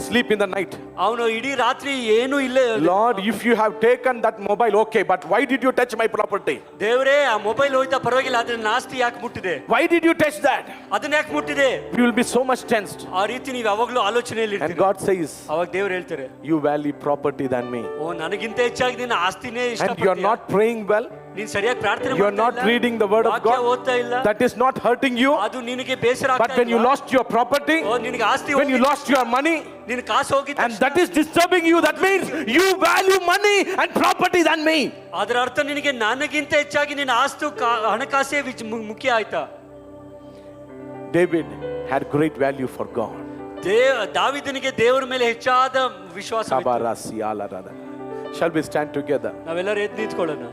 sleep in the night. ಅವನು ಇಡೀ ರಾತ್ರಿ ಏನು ಇಲ್ಲ. Lord, if you have taken that mobile, okay, but why did you touch my property? ದೇವರೇ, ಆ ಮೊಬೈಲ್ ಹೋಯ್ತಾ ಪರವಾಗಿಲ್ಲ, ಆದ್ರೆ ನನ್ನ ಆಸ್ತಿ ಯಾಕೆ ಮುಟ್ಟಿದೆ? Why did you touch that? ಅದನ್ನ ಯಾಕೆ ಮುಟ್ಟಿದೆ? We will be so much tensed. ಆ ರೀತಿ ನೀವು ಯಾವಾಗಲೂ ಆಲೋಚನೆಯಲ್ಲಿ ಇರ್ತೀರಿ. And God says, ಅವಾಗ ದೇವರು ಹೇಳ್ತಾರೆ, you value property than me. ಓ, ನನಗಿಂತ ಹೆಚ್ಚಾಗಿ ನಿನ್ನ ಆಸ್ತಿನೇ ಇಷ್ಟಪಡ್ತೀಯ. And you are not praying well. ನೀನು ಸರಿಯಾಗಿ ಪ್ರಾರ್ಥನೆ ಮಾಡ್ತಾ ಇಲ್ಲ. You are not reading the word of God. ಓದ್ತಾ ಇಲ್ಲ. That is not hurting you. ಅದು ನಿನಗೆ ಬೇಸರ ಆಗ್ತಾ ಇಲ್ಲ. But when you lost your property, ನಿನಗೆ ಆಸ್ತಿ, when you lost your money, ನಿನ್ನ ಕಾಸು ಹೋಗಿತ್ತು, and that is disturbing you, that means you value money and property than me. ಅದರ ಅರ್ಥ ನಿನಗೆ ನನಗಿಂತ ಹೆಚ್ಚಾಗಿ ನಿನ್ನ ಆಸ್ತಿ ಹಣಕಾಸೇ ಮುಖ್ಯ ಆಯ್ತಾ? David had great value for God. ದಾವೀದನಿಗೆ ದೇವರ ಮೇಲೆ ಹೆಚ್ಚಾದ ವಿಶ್ವಾಸ. Shall we stand together? ನಾವೆಲ್ಲರೂ ಎದ್ದು ನಿಂತ್ಕೊಳ್ಳೋಣ.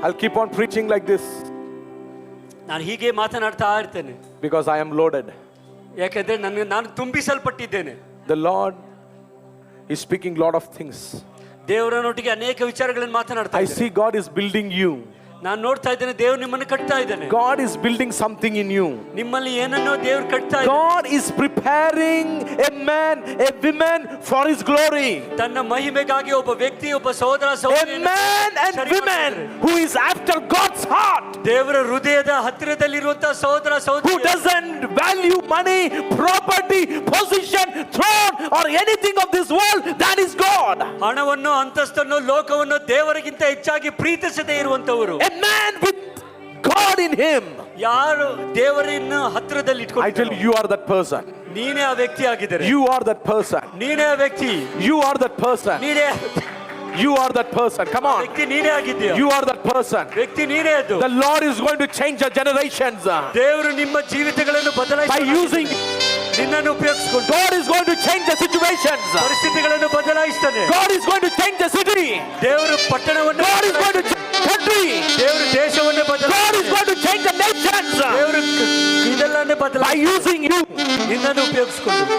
I'll keep on preaching like this. ನಾನು ಹೀಗೆ ಮಾತನಾಡ್ತಾ ಇರ್ತೇನೆ. Because I am loaded. ಯಾಕಂದ್ರೆ ನಾನು ತುಂಬಿಸಲ್ಪಟ್ಟಿದ್ದೇನೆ. The Lord is speaking lot of things. ದೇವರನೊಟ್ಟಿಗೆ ಅನೇಕ ವಿಚಾರಗಳನ್ನು ಮಾತನಾಡ್ತಾ ಇದ್ದೇನೆ. I see God is building you. ನಾನು ನೋಡ್ತಾ ಇದ್ದೇನೆ, ದೇವರು ನಿಮ್ಮನ್ನು ಕಟ್ತಾ ಇದ್ದಾನೆ. God is building something in you. ನಿಮ್ಮಲ್ಲಿ ಏನನ್ನೋ ದೇವರು ಕಟ್ತಾ ಇದ್ದಾನೆ. God is preparing a man, a woman for his glory. ತನ್ನ ಮಹಿಮೆಗಾಗಿ ಒಬ್ಬ ವ್ಯಕ್ತಿ, ಒಬ್ಬ ಸಹೋದರ ಸಹೋದರಿ, a man and woman who is after God's heart. ದೇವರ ಹೃದಯದ ಹತ್ತಿರದಲ್ಲಿರುವಂತ ಸಹೋದರ ಸಹೋದರಿ, who doesn't value money, property, position, throne or anything of this world. That is God. ಹಣವನ್ನು, ಅಂತಸ್ತನ್ನು, ಲೋಕವನ್ನು ದೇವರಿಗಿಂತ ಹೆಚ್ಚಾಗಿ ಪ್ರೀತಿಸದೇ ಇರುವಂತವರು. A man with God in him. ಯಾರು ದೇವರನ್ನು ಹತ್ತಿರದಲ್ಲಿ ಇಟ್ಕೊಂಡು, I tell you, you are that person. ನೀನೇ ಆ ವ್ಯಕ್ತಿ ಆಗಿದ್ದೀರಿ. You are that person. ನೀನೇ ಆ ವ್ಯಕ್ತಿ. You are that person. ನೀನೇ. You are that person. Come on. ವ್ಯಕ್ತಿ ನೀನೇ ಆಗಿದ್ದೀಯ. You are that person. ವ್ಯಕ್ತಿ ನೀನೇ ಅದು. The Lord is going to change your generations. ದೇವರು ನಿಮ್ಮ ಜೀವಿತಗಳನ್ನು ಬದಲಾಯಿಸಿ by using ನಿನ್ನನ್ನು ಉಪಯೋಗಿಸಿಕೊಂಡು God is going to change the situations. ಪರಿಸ್ಥಿತಿಗಳನ್ನು ಬದಲಾಯಿಸ್ತಾನೆ. God is going to change the city. ದೇವರು ಪಟ್ಟಣವನ್ನು God is going to change the country. ದೇವರು ದೇಶವನ್ನು God is ಬದಲಾಯಿಸ್ತಾನೆ. going to change the nations ದೇವರು ಇದೆಲ್ಲನೇ by ಬದಲಾಯಿಸ್ತಾನೆ using you. ನಿನ್ನನ್ನು ಉಪಯೋಗಿಸಿಕೊಂಡು.